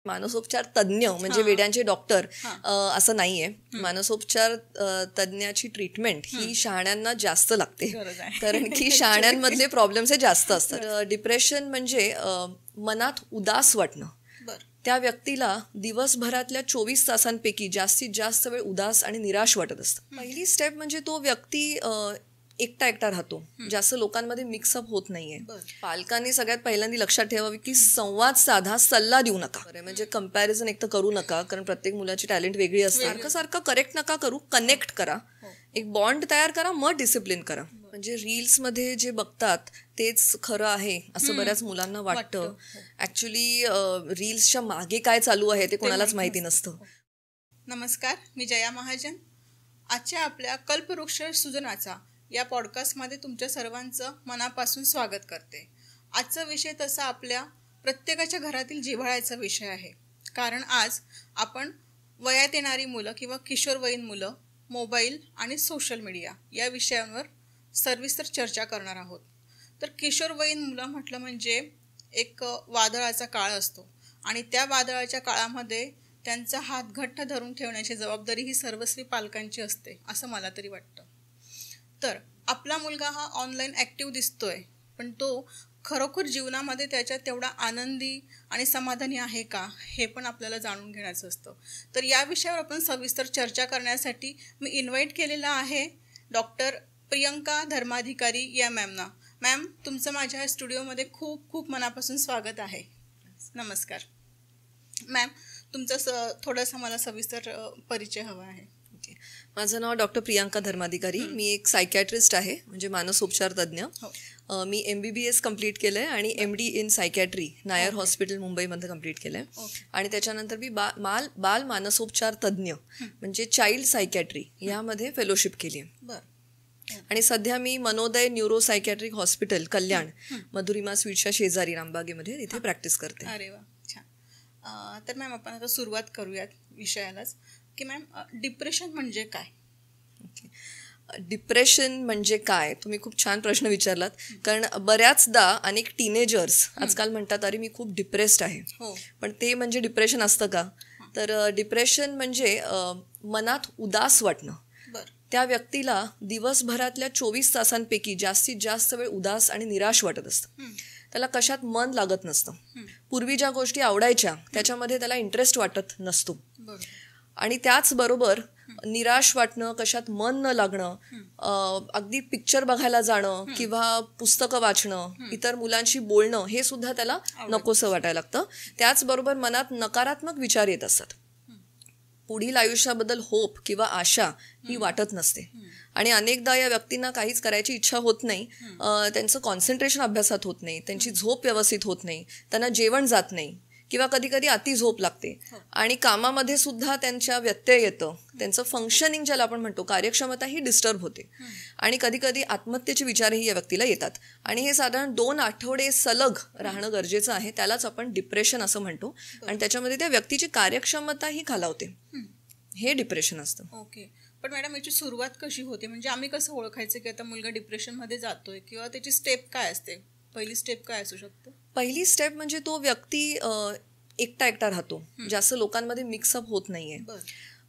मानसोपचार तज्ञ म्हणजे वेड्यांचे डॉक्टर असं नाहीये. मानसोपचार तज्ञाची ट्रीटमेंट ही शहाण्यांना जास्त लागते, कारण की शहाण्यांमधले प्रॉब्लेम्स हे जास्त असतात. डिप्रेशन म्हणजे मनात उदास वाटणं. त्या व्यक्तीला दिवसभरातल्या 24 तासांपैकी जास्तीत जास्त वेळ उदास आणि निराश वाटत असतं. पहिली स्टेप म्हणजे तो व्यक्ती एकटा राहतो, जास्त लोकांमध्ये मिक्सअप होत नाहीये. पालकांनी सगळ्यात पहिल्यांदा लक्षात ठेवावी की संवाद साधा, सल्ला देऊ नका. म्हणजे कंपॅरिझन एक तर करू नका, कारण प्रत्येक मुलाची टॅलेंट वेगळी असते. सारखं करेक्ट नका करू, कनेक्ट करा, एक बॉन्ड तयार करा, मग डिसिप्लिन करा. म्हणजे रील्समध्ये जे बघतात तेच खरं आहे असं बऱ्याच मुलांना वाटतं. ऍक्च्युली रील्सच्या मागे काय चालू आहे ते कोणालाच माहिती नसतं. नमस्कार, मी जया महाजन. आजच्या आपल्या कल्पवृक्ष सृजनाचा या पॉडकास्टमध्ये तुमच्या सर्वांचं मनापासून स्वागत करते. आजचा विषय तसा आपल्या प्रत्येकाच्या घरातील जिव्हाळ्याचा विषय आहे, कारण आज आपण वयात येणारी मुलं किंवा किशोरवयीन मुलं, मोबाईल आणि सोशल मीडिया या विषयांवर सविस्तर चर्चा करणार आहोत. तर किशोरवयीन मुलं म्हटलं म्हणजे एक वादळाचा काळ असतो आणि त्या वादळाच्या काळामध्ये त्यांचा हात घट्ट धरून ठेवण्याची जबाबदारी ही सर्वस्वी पालकांची असते, असं मला तरी वाटतं. तर आपला मुलगा हा ऑनलाईन ॲक्टिव्ह दिसतोय, पण तो खरोखर जीवनामध्ये त्याच्या तेवढा आनंदी आणि समाधानी आहे का, हे पण आपल्याला जाणून घेण्याचं असतं. तर या विषयावर आपण सविस्तर चर्चा करण्यासाठी मी इन्व्हाइट केलेलं आहे डॉक्टर प्रियंका धर्माधिकारी या मॅमना. मॅम, तुमचं माझ्या स्टुडिओमध्ये खूप खूप मनापासून स्वागत आहे. नमस्कार मॅम. तुमचा थोडासा मला सविस्तर परिचय हवा आहे. माझं नाव डॉक्टर प्रियंका धर्माधिकारी. मी एक सायकॅट्रिस्ट आहे, म्हणजे मानसोपचार तज्ज्ञ. मी MBBS कम्प्लीट केलं आहे आणि MD in psychiatry Nair hospital मुंबईमध्ये कम्प्लीट केलं आहे. आणि त्याच्यानंतर मी बाल मानसोपचार तज्ज्ञ म्हणजे चाइल्ड सायकॅट्री यामध्ये फेलोशिप केली आहे. आणि सध्या मी मनोदय न्यूरो सायकॅट्रिक हॉस्पिटल कल्याण, मधुरिमा स्वीटच्या शेजारी रामबागेमध्ये तिथे प्रॅक्टिस करते. अरे वा, छान. तर मॅम, आपण आता सुरुवात करूयात विषयालाच की मॅम, डिप्रेशन म्हणजे काय? डिप्रेशन म्हणजे काय, तुम्ही खूप छान प्रश्न विचारलात. कारण बऱ्याचदा अनेक टीनेजर्स आजकाल म्हणतात, अरे मी खूप डिप्रेस्ड आहे. पण ते म्हणजे डिप्रेशन असतं का? तर डिप्रेशन म्हणजे मनात उदास वाटणं. त्या व्यक्तीला दिवसभरातल्या 24 तासांपैकी जास्तीत जास्त वेळ उदास आणि निराश वाटत असतं. त्याला कशात मन लागत नसतं. पूर्वी ज्या गोष्टी आवडायच्या त्याच्यामध्ये त्याला इंटरेस्ट वाटत नसतो. आणि त्याचबरोबर निराश वाटणं, कशात मन न लागणं, अगदी पिक्चर बघायला जाणं किंवा पुस्तकं वाचणं, इतर मुलांशी बोलणं, हे सुद्धा त्याला नकोसं वाटायला लागतं. त्याचबरोबर मनात नकारात्मक विचार येत असतात. पुढील आयुष्याबद्दल होप किंवा आशा ही वाटत नसते. आणि अनेकदा या व्यक्तींना काहीच करायची इच्छा होत नाही, त्यांचं कॉन्सन्ट्रेशन अभ्यासात होत नाही, त्यांची झोप व्यवस्थित होत नाही, त्यांना जेवण जात नाही किंवा कधी कधी अति झोप लागते. आणि कामामध्ये सुद्धा त्यांच्या व्यत्यय येतं. त्यांचं फंक्शनिंग ज्याला आपण म्हणतो, कार्यक्षमता ही डिस्टर्ब होते. आणि कधी कधी आत्महत्येचे विचारही या व्यक्तीला येतात. आणि हे साधारण 2 आठवडे सलग राहणं गरजेचं आहे. त्यालाच आपण डिप्रेशन असं म्हणतो. आणि त्याच्यामध्ये त्या व्यक्तीची कार्यक्षमता ही खालावते. हे डिप्रेशन असतं. ओके. पण मॅडम, याची सुरुवात कशी होते? म्हणजे आम्ही कसं ओळखायचं की आता मुलगा डिप्रेशनमध्ये जातोय, किंवा त्याची स्टेप काय असते? पहिली स्टेप काय असू शकते? पहिली स्टेप म्हणजे तो व्यक्ती एकटा राहतो, जास्त लोकांमध्ये मिक्सअप होत नाहीये.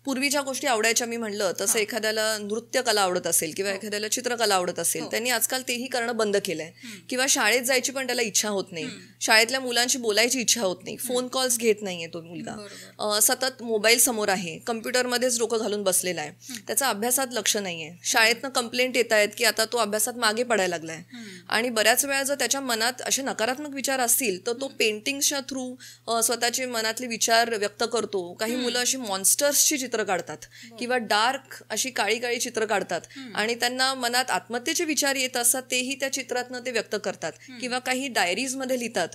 पूर्वी ज्या गोष्टी आवडायच्या, मी म्हणलं तसं, एखाद्याला नृत्यकला आवडत असेल किंवा एखाद्याला चित्रकला आवडत असेल, त्यांनी आजकाल तेही करणं बंद केलंय. किंवा शाळेत जायची पण त्याला इच्छा होत नाही, शाळेतल्या मुलांशी बोलायची इच्छा होत नाही, फोन कॉल्स घेत नाहीये तो मुलगा, सतत मोबाईल समोर आहे, कम्प्युटरमध्येच डोकं घालून बसलेला आहे, त्याचा अभ्यासात लक्ष नाहीये. शाळेतनं कंप्लेंट येत आहेत की आता तो अभ्यासात मागे पडायला लागलाय. आणि बऱ्याच वेळा जर त्याच्या मनात असे नकारात्मक विचार असतील तर तो पेंटिंग्सच्या थ्रू स्वतःचे मनातले विचार व्यक्त करतो. काही मुलं अशी मॉन्स्टर्सची चित्र काढतात किंवा डार्क अशी काळी चित्र काढतात आणि त्यांना मनात आत्महत्येचे विचार येत असतात, तेही त्या चित्रातनं ते व्यक्त करतात. किंवा काही डायरीज मध्ये लिहितात.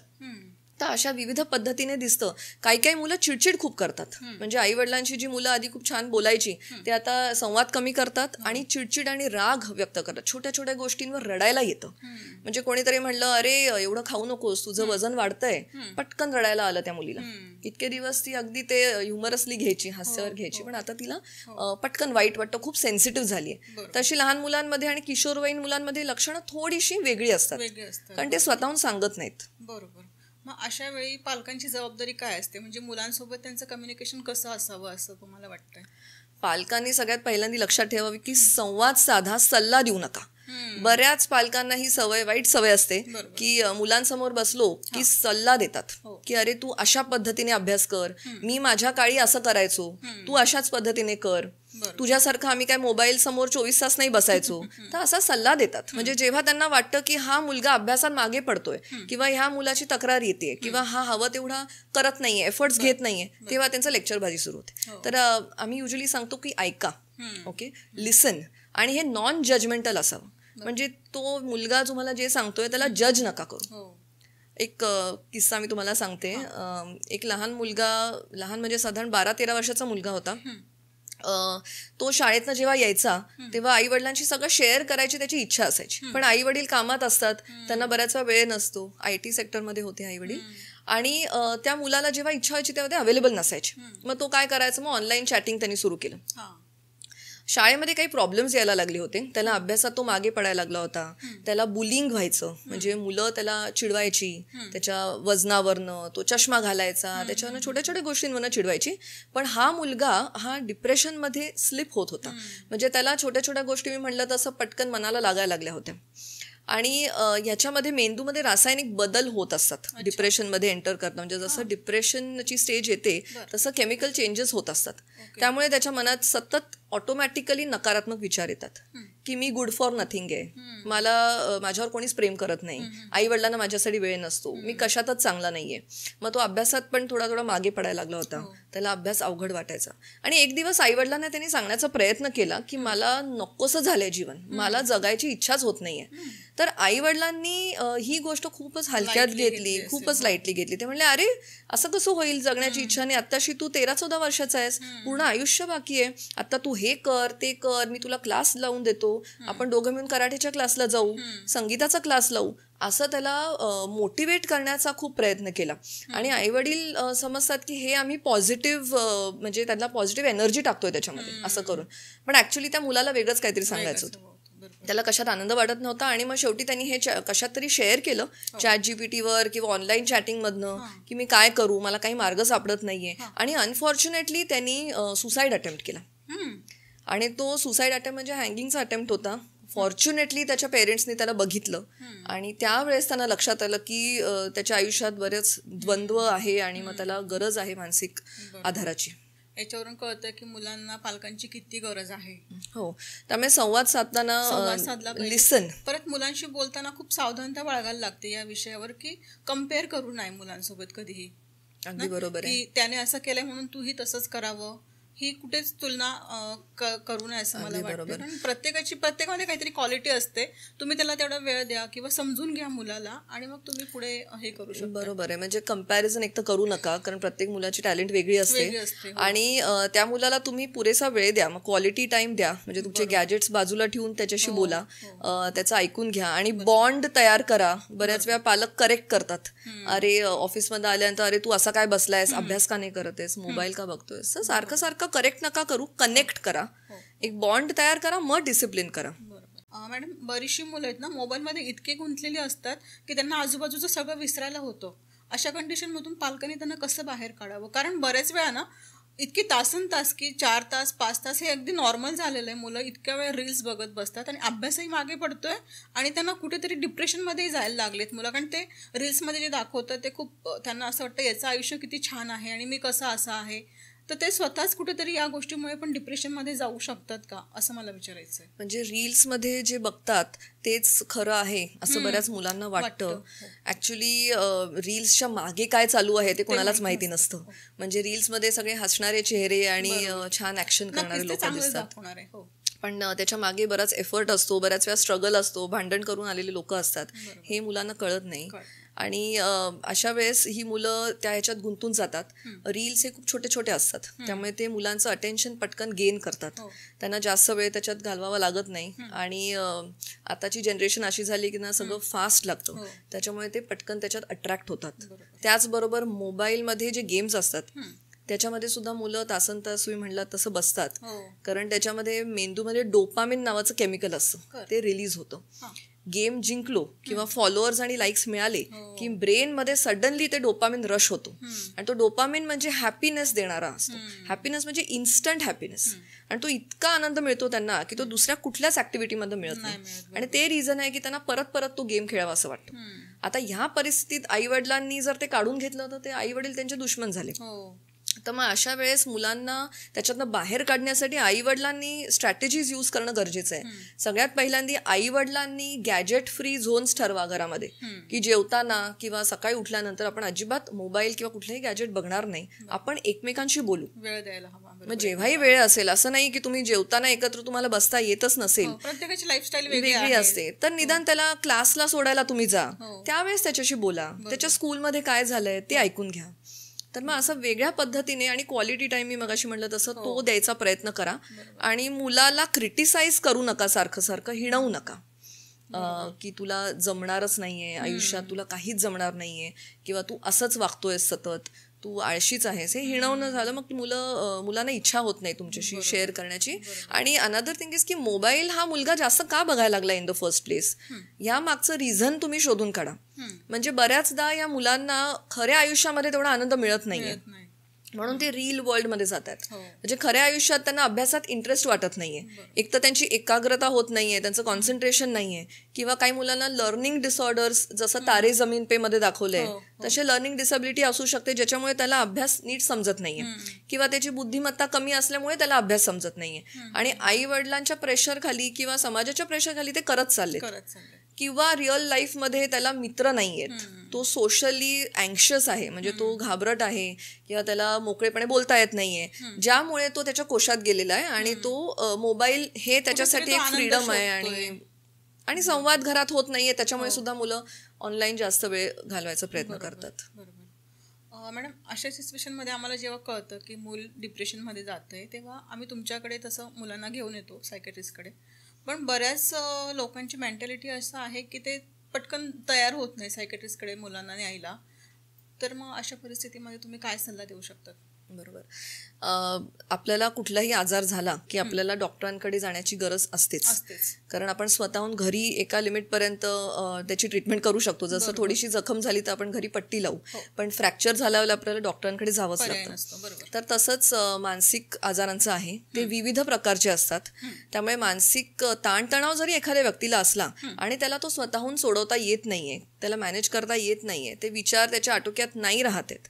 तर अशा विविध पद्धतीने दिसतं. काही मुलं चिडचिड खूप करतात. म्हणजे आई वडिलांशी जी मुलं आधी खूप छान बोलायची ते आता संवाद कमी करतात आणि चिडचिड आणि राग व्यक्त करतात. छोट्या गोष्टींवर रडायला येतं. म्हणजे कोणीतरी म्हणलं, अरे एवढं खाऊ नकोस, तुझं वजन वाढतंय, पटकन रडायला आलं त्या मुलीला. इतके दिवस ती अगदी ते ह्युमरसली घ्यायची, हास्यावर घ्यायची, पण आता तिला पटकन वाईट वाटतं, खूप सेन्सिटिव्ह झाली. तशी लहान मुलांमध्ये आणि किशोरवयीन मुलांमध्ये लक्षणं थोडीशी वेगळी असतात, कारण ते स्वतःहून सांगत नाहीत. बरोबर. मग अशा वेळी पालकांची जबाबदारी काय असते, म्हणजे मुलांसोबत त्यांचं कम्युनिकेशन कसं असावं असं तुम्हाला वाटतंय? पालकांनी सगळ्यात पहिल्यांदा लक्षात ठेवावी की संवाद साधा, सल्ला देऊ नका. बऱ्याच पालकांना ही सवय, वाईट सवय असते की मुलांसमोर बसलो की सल्ला देतात की अरे तू अशा पद्धतीने अभ्यास कर, मी माझ्या काळी असं करायचो, तू अशाच पद्धतीने कर, तुझ्यासारखं आम्ही काय मोबाईल समोर 24 तास नाही बसायचो. तर असा सल्ला देतात. म्हणजे जेव्हा त्यांना वाटतं की हा मुलगा अभ्यासात मागे पडतोय किंवा ह्या मुलाची तक्रार येते किंवा हा हवं तेवढा करत नाहीये, एफर्ट्स घेत नाहीये, तेव्हा त्यांचं लेक्चरबाजी सुरू होते. तर आम्ही युजली सांगतो की ऐका, ओके, लिसन, आणि हे नॉन जजमेंटल असावं. म्हणजे तो मुलगा तुम्हाला जे सांगतोय त्याला जज नका करू. एक किस्सा मी तुम्हाला सांगते. एक लहान म्हणजे साधारण 12-13 वर्षाचा मुलगा होता. तो शाळेतनं जेव्हा यायचा तेव्हा आई वडिलांशी सगळं शेअर करायची त्याची इच्छा असायची, पण आई वडील कामात असतात, त्यांना बऱ्याच वेळ नसतो. IT सेक्टरमध्ये होते आई वडील, आणि त्या मुलाला जेव्हा इच्छा व्हायची तेव्हा ते अवेलेबल नसायचे. मग तो काय करायचं, मग ऑनलाईन चॅटिंग त्यांनी सुरू केलं. शाळेमध्ये काही प्रॉब्लेम्स यायला लागले होते, त्याला अभ्यासात तो मागे पडायला लागला होता, त्याला बुलिंग व्हायचं, म्हणजे मुलं त्याला चिडवायची, त्याच्या वजनावरनं, तो चष्मा घालायचा, त्याच्यावरनं छोट्या छोट्या गोष्टींवरनं चिडवायची. पण हा मुलगा हा डिप्रेशनमध्ये स्लिप होत होता. म्हणजे त्याला छोट्या छोट्या गोष्टी, मी म्हणलं तसं, पटकन मनाला लागायला लागल्या होत्या. आणि ह्याच्यामध्ये मेंदूमध्ये रासायनिक बदल होत असतात डिप्रेशनमध्ये एंटर करतात. म्हणजे जसं डिप्रेशनची स्टेज येते तसं केमिकल चेंजेस होत असतात. त्यामुळे त्याच्या मनात सतत ऑटोमॅटिकली नकारात्मक विचार येतात की मी गुड फॉर नथिंग आहे, माझ्यावर कोणीच प्रेम करत नाही, आई वडिलांना माझ्यासाठी वेळ नसतो, मी कशातच चांगला नाहीये. मग तो अभ्यासात पण थोडा थोडा मागे पडायला लागला होता, त्याला अभ्यास अवघड वाटायचा. आणि एक दिवस आई वडिलांना त्यांनी सांगण्याचा प्रयत्न केला की मला नकोसं झालंय जीवन, मला जगायची इच्छाच होत नाहीये. तर आई वडिलांनी ही गोष्ट खूपच हलक्यात घेतली, खूपच लाईटली घेतली. ते म्हणले अरे असं कसं होईल, जगण्याची इच्छा नाही, आत्ताशी तू 13-14 वर्षाचा आहेस, पूर्ण आयुष्य बाकी आहे, आता तू हे कर ते कर, मी तुला क्लास लावून देतो, आपण दोघं मिळून कराटेच्या क्लासला जाऊ, संगीताचा क्लास लावू, असं त्याला मोटिवेट करण्याचा खूप प्रयत्न केला. आणि आई वडील समजतात की हे आम्ही पॉझिटिव्ह, म्हणजे त्यांना पॉझिटिव्ह एनर्जी टाकतोय त्याच्यामध्ये असं करून. पण ऍक्च्युली त्या मुलाला वेगळंच काहीतरी सांगायचं होतं, त्याला कशात आनंद वाटत नव्हता. आणि मग शेवटी त्यांनी हे कशात तरी शेअर केलं ChatGPTवर किंवा ऑनलाईन चॅटिंगमधनं की मी काय करू, मला काही मार्ग सापडत नाहीये. आणि अनफॉर्च्युनेटली त्यांनी सुसाईड अटेम्प्ट केला. आणि तो सुसाईड अटेम्प्ट म्हणजे हँगिंगचा अटेम्प्ट होता. फॉर्च्युनेटली त्याच्या पेरेंट्सनी त्याला बघितलं आणि त्यावेळेस त्यांना लक्षात आलं की त्याच्या आयुष्यात बरेच द्वंद्व आहे आणि मग त्याला गरज आहे मानसिक आधाराची. याच्यावरून कळतं की मुलांना पालकांची किती गरज आहे. हो, त्यामुळे संवाद साधला, लिसन. परत मुलांशी बोलताना खूप सावधानता बाळगायला लागते या विषयावर की कम्पेअर करू नये मुलांसोबत कधीही. अगदी बरोबर आहे. की त्याने असं केलंय म्हणून तूही तसंच करावं, ही कुठेच तुलना करू नये असं मला वाटतं. कारण प्रत्येकामध्ये काहीतरी क्वालिटी असते, तुम्ही त्याला तेवढा वेळ द्या किंवा समजून घ्या मुलाला आणि मग तुम्ही पुढे हे करू शकता. बरोबर आहे. म्हणजे कम्पॅरिझन एक तर करू नका, कारण प्रत्येक मुलाची टॅलेंट वेगळी असते. आणि त्या मुलाला तुम्ही पुरेसा वेळ द्या, मग क्वालिटी टाइम द्या. म्हणजे तुमचे गॅजेट्स बाजूला ठेवून त्याच्याशी बोला, त्याचं ऐकून घ्या आणि बॉन्ड तयार करा. बऱ्याच वेळा पालक करेक्ट करतात, अरे ऑफिसमध्ये आल्यानंतर अरे तू असा काय बसलायस, अभ्यास का नाही करत आहेस, मोबाईल का बघतोयस. सारखं सारखं करेक्ट नका करू, कनेक्ट करा, एक बॉन्ड तयार करा, मग डिसिप्लिन करा. मॅडम, बरीचशी मुलं आहेत ना मोबाईलमध्ये इतके गुंतलेली असतात की त्यांना आजूबाजूचं सगळं विसरायला होतं. अशा कंडिशनमधून पालकांनी त्यांना कसं बाहेर काढावं? कारण बऱ्याच वेळा ना इतकी तासन तास की 4 तास 5 तास हे अगदी नॉर्मल झालेलं आहे. मुलं इतक्या वेळ रील्स बघत बसतात आणि अभ्यासही मागे पडतोय आणि त्यांना कुठेतरी डिप्रेशनमध्येही जायला लागलेत मुलं. कारण ते रील्समध्ये जे दाखवतात ते खूप त्यांना असं वाटतं याचं आयुष्य किती छान आहे आणि मी कसं असं आहे. तर ते स्वतःच कुठेतरी या गोष्टीमुळे पण डिप्रेशनमध्ये जाऊ शकतात का, असं मला विचारायचं आहे. म्हणजे रील्समध्ये जे बघतात तेच खरं आहे असं बऱ्याच मुलांना वाटतं. ऍक्च्युली रील्सच्या मागे काय चालू आहे ते कोणालाच माहिती नसतं. म्हणजे रील्समध्ये सगळे हसणारे चेहरे आणि छान ऍक्शन करणारे लोक दिसतात, पण त्याच्या मागे बराच एफर्ट असतो, बऱ्याच वेळा स्ट्रगल असतो, भांडण करून आलेले लोक असतात, हे मुलांना कळत नाही. आणि अशा वेळेस ही मुलं त्या ह्याच्यात गुंतून जातात. रील्स हे खूप छोटे छोटे असतात, त्यामुळे ते मुलांचं अटेन्शन पटकन गेन करतात. त्यांना जास्त वेळ त्याच्यात घालवावा लागत नाही. आणि आताची जनरेशन अशी झाली की ना सगळं फास्ट लागतं, त्याच्यामुळे ते पटकन त्याच्यात अट्रॅक्ट होतात. त्याचबरोबर मोबाईलमध्ये जे गेम्स असतात त्याच्यामध्ये सुद्धा मुलं तासन तास तुम्ही म्हणलात तसं बसतात, कारण त्याच्यामध्ये मेंदूमध्ये डोपामिन नावाचं केमिकल असतं, ते रिलीज होतं. गेम जिंकलो किंवा फॉलोअर्स आणि लाईक्स मिळाले की ब्रेनमध्ये सडनली ते डोपामिन रश होतो. आणि तो डोपामिन म्हणजे हॅपीनेस देणारा असतो. हॅपीनेस म्हणजे इन्स्टंट हॅपीनेस. आणि तो इतका आनंद मिळतो त्यांना की तो दुसऱ्या कुठल्याच ऍक्टिव्हिटीमध्ये मिळत नाही. आणि ते रिझन आहे की त्यांना परत परत तो गेम खेळावा असं वाटतं. आता ह्या परिस्थितीत आई वडिलांनी जर ते काढून घेतलं तर ते आई वडील त्यांचे दुश्मन झाले. तर मग अशा वेळेस मुलांना त्याच्यातनं बाहेर काढण्यासाठी आई वडिलांनी स्ट्रॅटेजीज यूज करणं गरजेचं आहे. सगळ्यात पहिल्यांदा आई वडिलांनी गॅजेट फ्री झोन्स ठरवा घरामध्ये, की जेवताना किंवा सकाळी उठल्यानंतर आपण अजिबात मोबाईल किंवा कुठलेही गॅजेट बघणार नाही. आपण एकमेकांशी बोलू, वेळ द्यायला हवा. मग जेव्हाही वेळ असेल, असं नाही की तुम्ही जेवताना एकत्र तुम्हाला बसता येतच नसेल, प्रत्येकाची लाईफस्टाईल वेगळी असते, तर निदान त्याला क्लासला सोडायला तुम्ही जा, त्यावेळेस त्याच्याशी बोला, त्याच्या स्कूलमध्ये काय झालंय ते ऐकून घ्या. तर मग असं वेगळ्या पद्धतीने आणि क्वालिटी टाइम मी मगाशी म्हटलं तसं तो द्यायचा प्रयत्न करा. आणि मुलाला क्रिटिसाइज करू नका, सारखं सारखं हिणवू नका की तुला जमणारच नाहीये आयुष्यात, तुला काहीच जमणार नाहीये किंवा तू असंच वागतोयस सतत, तू आळशीच आहेस. हे हिणवणं झालं मग मुलांना इच्छा होत नाही तुमच्याशी शेअर करण्याची. आणि अनदर थिंग इज की मोबाईल हा मुलगा जास्त का बघायला लागला इन द फर्स्ट प्लेस, या मागचं रिझन तुम्ही शोधून काढा. म्हणजे बऱ्याचदा या मुलांना खऱ्या आयुष्यामध्ये तेवढा आनंद मिळत नाहीये, म्हणून ते रील वर्ल्डमध्ये जातात. म्हणजे खऱ्या आयुष्यात त्यांना अभ्यासात इंटरेस्ट वाटत नाहीये. एक तर त्यांची एकाग्रता होत नाहीये, त्यांचं कॉन्सन्ट्रेशन नाहीये. किंवा काही मुलांना लर्निंग डिसऑर्डर्स, जसं तारे जमीन पे मध्ये दाखवलंय तसे लर्निंग डिसेबिलिटी असू शकते, ज्याच्यामुळे त्याला अभ्यास नीट समजत नाहीये किंवा त्याची बुद्धिमत्ता कमी असल्यामुळे त्याला अभ्यास समजत नाहीये. आणि आई वडिलांच्या प्रेशर खाली किंवा समाजाच्या प्रेशर खाली ते करत चालले. किंवा रिअल लाईफमध्ये त्याला मित्र नाहीयेत, तो सोशली अँक्शियस आहे, म्हणजे तो घाबरट आहे किंवा त्याला मोकळेपणे बोलता येत नाहीये, ज्यामुळे तो त्याच्या कोशात गेलेला आहे. आणि तो मोबाईल हे त्याच्यासाठी एक फ्रीडम आहे. आणि संवाद घरात होत नाहीये, त्याच्यामुळे सुद्धा मुलं ऑनलाईन जास्त वेळ घालवायचा प्रयत्न करतात. मॅडम, अशा सिच्युएशनमध्ये आम्हाला जेव्हा कळतं की मूल डिप्रेशनमध्ये जातंय, तेव्हा आम्ही तुमच्याकडे तसं मुलांना घेऊन येतो सायकॅट्रिस्टकडे. पण बऱ्याच लोकांची मेंटॅलिटी असं आहे की ते पटकन तयार होत नाही सायकॅट्रिस्टकडे मुलांना न्यायला. तर मग अशा परिस्थितीमध्ये तुम्ही काय सल्ला देऊ शकता? बरोबर. आपल्याला कुठलाही आजार झाला की आपल्याला डॉक्टरांकडे जाण्याची गरज असतेच. कारण आपण स्वतःहून घरी एका लिमिटपर्यंत त्याची ट्रीटमेंट करू शकतो. जसं थोडीशी जखम झाली तर आपण घरी पट्टी लावू, पण फ्रॅक्चर झाल्यावर आपल्याला डॉक्टरांकडे जावंच लागतं. तर तसंच मानसिक आजारांचं आहे, ते विविध प्रकारचे असतात. त्यामुळे मानसिक ताणतणाव जरी एखाद्या व्यक्तीला असला आणि त्याला तो स्वतःहून सोडवता येत नाहीये, त्याला मॅनेज करता येत नाहीये, ते विचार त्याच्या आटोक्यात नाही राहत आहेत,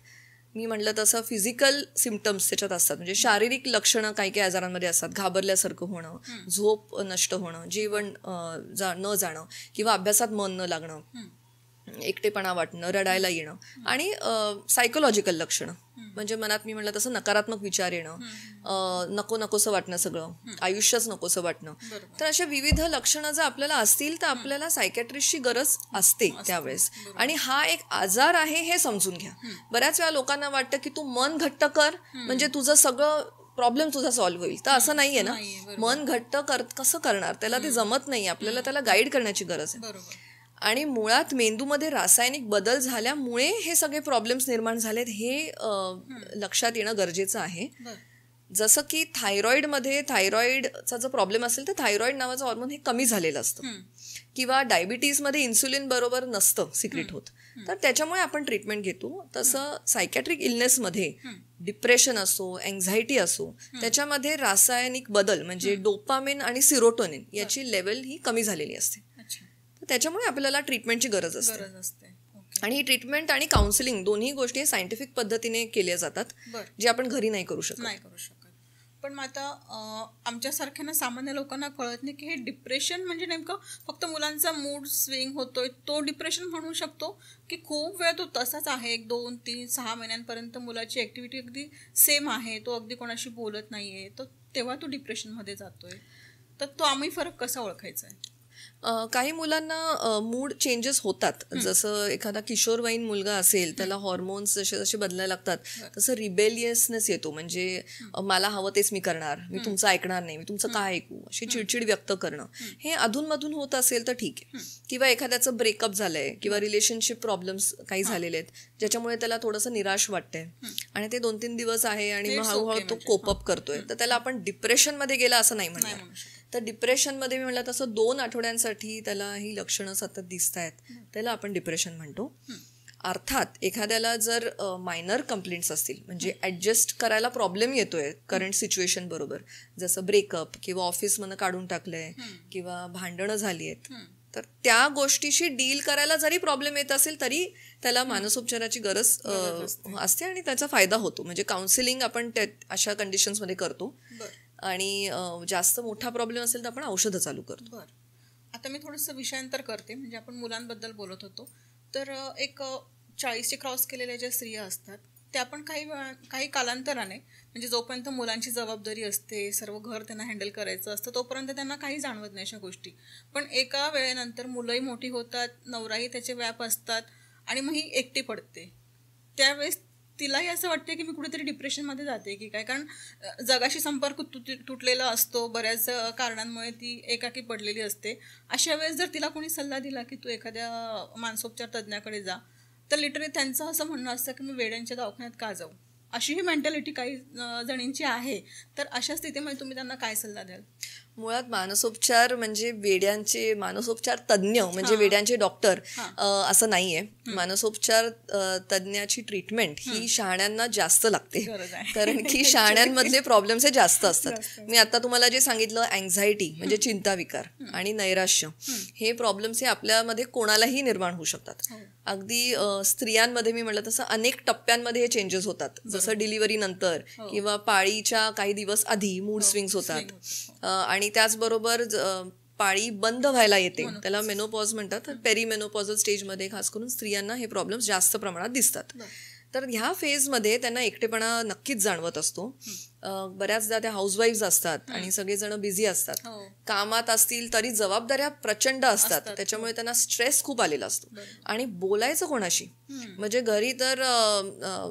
मी म्हटलं तसं फिजिकल सिम्पटम्स त्याच्यात असतात. म्हणजे शारीरिक लक्षणं काही काही आजारांमध्ये असतात. घाबरल्यासारखं होणं, झोप नष्ट होणं, जेवण न जाणं किंवा अभ्यासात मन न लागणं, एकटेपणा वाटणं, रडायला येणं. आणि सायकोलॉजिकल लक्षणं म्हणजे मनात मी म्हटलं तसं नकारात्मक विचार येणं, नको नकोसं वाटणं, सगळं आयुष्यच नकोसं वाटणं. तर अशा विविध लक्षणं जर आपल्याला असतील तर आपल्याला सायकॅट्रिस्टची गरज असते त्यावेळेस. आणि हा एक आजार आहे हे समजून घ्या. बऱ्याच वेळा लोकांना वाटतं की तू मन घट्ट कर म्हणजे तुझं सगळं प्रॉब्लेम तुझा सॉल्व्ह होईल. तर असं नाहीये ना. मन घट्ट कसं करणार, त्याला ते जमत नाही. आपल्याला त्याला गाईड करण्याची गरज आहे. आणि मुळात मेंदूमध्ये रासायनिक बदल झाल्यामुळे हे सगळे प्रॉब्लेम्स निर्माण झालेत हे लक्षात येणं गरजेचं आहे. जसं की थायरॉइडचा जो प्रॉब्लेम असेल तर थायरॉइड नावाचं हॉर्मोन हे कमी झालेलं असतं. किंवा डायबिटीजमध्ये इन्सुलिन बरोबर नसतं सिक्रेट होत, तर त्याच्यामुळे आपण ट्रीटमेंट घेतो. तसं सायकॅट्रिक इलनेसमध्ये डिप्रेशन असो, अँझायटी असो, त्याच्यामध्ये रासायनिक बदल म्हणजे डोपामिन आणि सिरोटोनिन याची लेवल ही कमी झालेली असते. त्याच्यामुळे आपल्याला ट्रीटमेंटची गरज असते. आणि ही ट्रीटमेंट आणि काउन्सिलिंग दोन्ही गोष्टी सायंटिफिक पद्धतीने केल्या जातात, जे आपण घरी नाही करू शकत. पण मग आता आमच्यासारख्या सामान्य लोकांना कळत नाही की हे डिप्रेशन म्हणजे नेमकं फक्त मुलांचा मूड स्विंग होतोय तो डिप्रेशन म्हणू शकतो, की खूप वेळ तो तसाच आहे, 1, 2, 3, 6 महिन्यांपर्यंत मुलाची ऍक्टिव्हिटी अगदी सेम आहे, तो अगदी कोणाशी बोलत नाहीये, तर तेव्हा तो डिप्रेशनमध्ये जातोय. तर तो आम्ही फरक कसा ओळखायचा आहे? काही मुलांना मूड चेंजेस होतात. जसं एखादा किशोरवयीन मुलगा असेल, त्याला हॉर्मोन्स जसे जसे बदलायला लागतात तसं रिबेलियसनेस येतो. म्हणजे मला हवं तेच मी करणार, मी तुमचं ऐकणार नाही, मी तुमचं काय ऐकू, अशी चिडचिड व्यक्त करणं हे अधूनमधून होत असेल तर ठीक आहे. किंवा एखाद्याचं ब्रेकअप झालंय किंवा रिलेशनशिप प्रॉब्लेम्स काही झालेले आहेत ज्याच्यामुळे त्याला थोडंसं निराश वाटतंय आणि ते 2-3 दिवस आहे आणि मग हळूहळू तो कोपअप करतोय, तर त्याला आपण डिप्रेशनमध्ये गेला असं नाही म्हणणार. तर डिप्रेशनमध्ये मी म्हटलं तसं 2 आठवड्यांसाठी दिवसासाठी त्याला ही लक्षणं सतत दिसत आहेत त्याला आपण डिप्रेशन म्हणतो. अर्थात एखाद्याला जर मायनर कंप्लेंट्स असतील म्हणजे ॲडजस्ट करायला प्रॉब्लेम येतोय करंट सिच्युएशन बरोबर, जसं ब्रेकअप किंवा ऑफिसमधनं काढून टाकलंय किंवा भांडणं झाली आहेत, तर त्या गोष्टीशी डील करायला जरी प्रॉब्लेम येत असेल तरी त्याला मानसोपचाराची गरज असते आणि त्याचा फायदा होतो. म्हणजे काउन्सिलिंग आपण अशा कंडिशन्समध्ये करतो आणि जास्त मोठा प्रॉब्लेम असेल तर आपण औषधं चालू करतो. आता मी थोडंसं विषयांतर करते. म्हणजे आपण मुलांबद्दल बोलत होतो, तर एक 40 क्रॉस केलेल्या ज्या स्त्रिया असतात त्या पण काही कालांतराने, म्हणजे जोपर्यंत मुलांची जबाबदारी असते, सर्व घर त्यांना हँडल करायचं असतं, तोपर्यंत त्यांना काही जाणवत नाही अशा गोष्टी. पण एका वेळेनंतर मुलंही मोठी होतात, नवराही त्याचे व्याप असतात आणि मग ही एकटी पडते. त्यावेळेस तिलाही असं वाटते की मी कुठेतरी डिप्रेशनमध्ये जाते की काय, कारण जगाशी संपर्क तुटलेला असतो, बऱ्याच कारणांमुळे ती एकाकी पडलेली असते. अशा वेळेस जर तिला कोणी सल्ला दिला की तू एखाद्या मानसोपचार तज्ज्ञाकडे जा, तर लिटरली त्यांचं असं म्हणणं असतं की मी वेड्यांच्या दवाखान्यात का जाऊ, अशी ही मेंटॅलिटी काही जणींची आहे. तर अशा स्थितीमध्ये तुम्ही त्यांना काय सल्ला द्याल? मुळात मानसोपचार म्हणजे वेड्यांचे मानसोपचार तज्ज्ञ म्हणजे वेड्यांचे डॉक्टर असं नाहीये. मानसोपचार तज्ज्ञाची ट्रीटमेंट ही शहाण्यांना जास्त लागते, कारण की शहाण्यांमधले प्रॉब्लेम्स हे जास्त असतात. मी आता तुम्हाला जे सांगितलं, अँझायटी म्हणजे चिंता विकार आणि नैराश्य, हे प्रॉब्लेम्स हे आपल्यामध्ये कोणालाही निर्माण होऊ शकतात. अगदी स्त्रियांमध्ये मी म्हटलं तसं अनेक टप्प्यांमध्ये हे चेंजेस होतात, जसं डिलिव्हरी नंतर किंवा पाळीच्या काही दिवस आधी मूड स्विंग्स होतात आणि त्याचबरोबर पाळी बंद व्हायला येते, त्याला मेनोपॉज म्हणतात. पेरीमेनोपॉझल स्टेजमध्ये खास करून स्त्रियांना हे प्रॉब्लेम्स जास्त प्रमाणात दिसतात. तर ह्या फेजमध्ये त्यांना एकटेपणा नक्कीच जाणवत असतो. बऱ्याचदा त्या हाऊसवाईफ्स असतात आणि सगळेजण बिझी असतात, कामात असतील तरी जबाबदाऱ्या प्रचंड असतात, त्याच्यामुळे त्यांना स्ट्रेस खूप आलेला असतो. आणि बोलायचं कोणाशी, म्हणजे घरी तर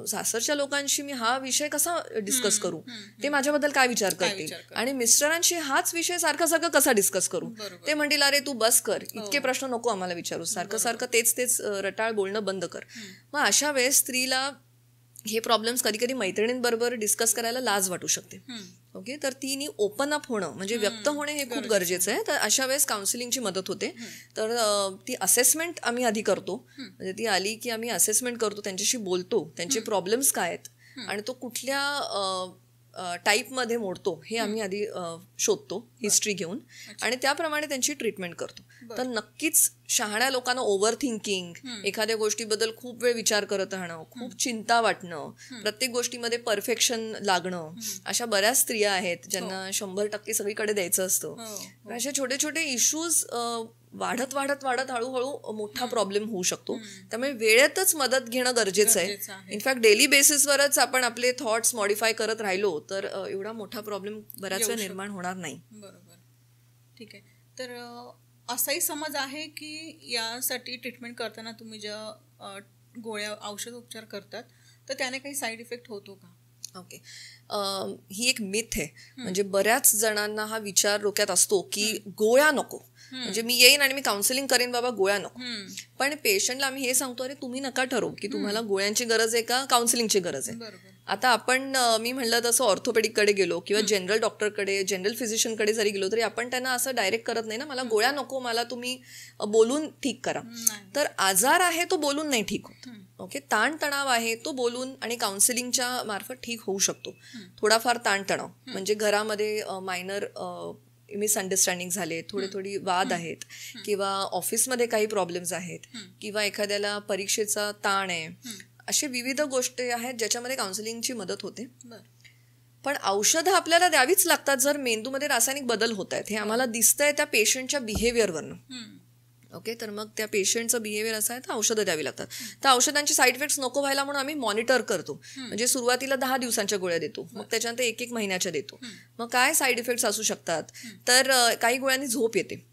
सासरच्या लोकांशी मी हा विषय कसा डिस्कस करू, ते माझ्याबद्दल काय विचार करतील, आणि मिस्टरांशी हाच विषय सारखा सारखा कसा डिस्कस करू, ते म्हणतील अरे तू बस कर, इतके प्रश्न नको आम्हाला विचारू, सारखं सारखं तेच तेच रटाळ बोलणं बंद कर. मग अशा वेळेस स्त्रीला हे प्रॉब्लेम्स कधी कधी मैत्रिणींबरोबर डिस्कस करायला लाज वाटू शकते. ओके, तर तिने ओपन अप होणं म्हणजे व्यक्त होणे हे खूप गरजेचं आहे. तर अशा वेळेस काउन्सिलिंगची मदत होते. तर ती असेसमेंट आम्ही आधी करतो, म्हणजे ती आली की आम्ही असेसमेंट करतो, त्यांच्याशी बोलतो, त्यांचे प्रॉब्लेम्स काय आहेत आणि तो कुठल्या टाईपमध्ये मोडतो हे आम्ही आधी शोधतो हिस्ट्री घेऊन, आणि त्याप्रमाणे त्यांची ट्रीटमेंट करतो. तर नक्कीच शहाण्या लोकांना ओव्हर थिंकिंग, एखाद्या गोष्टीबद्दल खूप वेळ विचार करत राहणं, खूप चिंता वाटणं, प्रत्येक गोष्टीमध्ये परफेक्शन लागणं, अशा बऱ्याच स्त्रिया आहेत ज्यांना 100% सगळीकडे द्यायचं असतं. असे छोटे छोटे इश्यूज वाढत वाढत वाढत हळूहळू मोठा प्रॉब्लेम होऊ शकतो. त्यामुळे वेळेतच मदत घेणं गरजेचं आहे. इनफॅक्ट डेली बेसिसवरच आपण आपले थॉट्स मॉडिफाय करत राहिलो तर एवढा मोठा प्रॉब्लेम बऱ्याच वेळा निर्माण होणार नाही. बरोबर, ठीक आहे. तर असाही समज आहे की यासाठी ट्रीटमेंट करताना तुम्ही ज्या गोळ्या औषध उपचार करतात तर त्याने काही साईड इफेक्ट होतो का? ओके, ही एक मिथ आहे. म्हणजे बऱ्याच जणांना हा विचार डोक्यात असतो की गोळ्या नको, म्हणजे मी येईन आणि मी काउन्सिलिंग करेन बाबा, गोळ्या नको. पण पेशंटला आम्ही हे सांगतो, अरे तुम्ही नका ठरवू की तुम्हाला गोळ्यांची गरज आहे का काउन्सिलिंगची गरज आहे. आता आपण मी म्हणलं तसं ऑर्थोपेडिककडे गेलो किंवा जनरल डॉक्टरकडे, जनरल फिजिशियनकडे जरी गेलो तरी आपण त्यांना असं डायरेक्ट करत नाही ना, मला गोळ्या नको, मला तुम्ही बोलून ठीक करा. तर आजार आहे तो बोलून नाही ठीक होत. ओके, ताणतणाव आहे तो बोलून आणि काउन्सिलिंगच्या मार्फत ठीक होऊ शकतो. थोडाफार ताणतणाव म्हणजे घरामध्ये मायनर मिसअंडरस्टँडिंग झाले, थोडी वाद आहेत, किंवा ऑफिसमध्ये काही प्रॉब्लेम्स आहेत, किंवा एखाद्याला परीक्षेचा ताण आहे, असे विविध गोष्टी आहेत ज्याच्यामध्ये काउन्सिलिंगची मदत होते. पण औषधं आपल्याला द्यावीच लागतात जर मेंदूमध्ये रासायनिक बदल होत आहेत, हे आम्हाला दिसतंय त्या पेशंटच्या बिहेवियरवरनं. ओके, तर मग त्या पेशंटचं बिहेवियर असं आहे तर औषधं द्यावी लागतात. तर औषधांची साईड इफेक्ट्स नको व्हायला म्हणून आम्ही मॉनिटर करतो. म्हणजे सुरुवातीला 10 दिवसांच्या गोळ्या देतो, मग त्याच्यानंतर 1-1 महिन्याच्या देतो. मग काय साईड इफेक्ट्स असू शकतात, तर काही गोळ्यांनी झोप येते.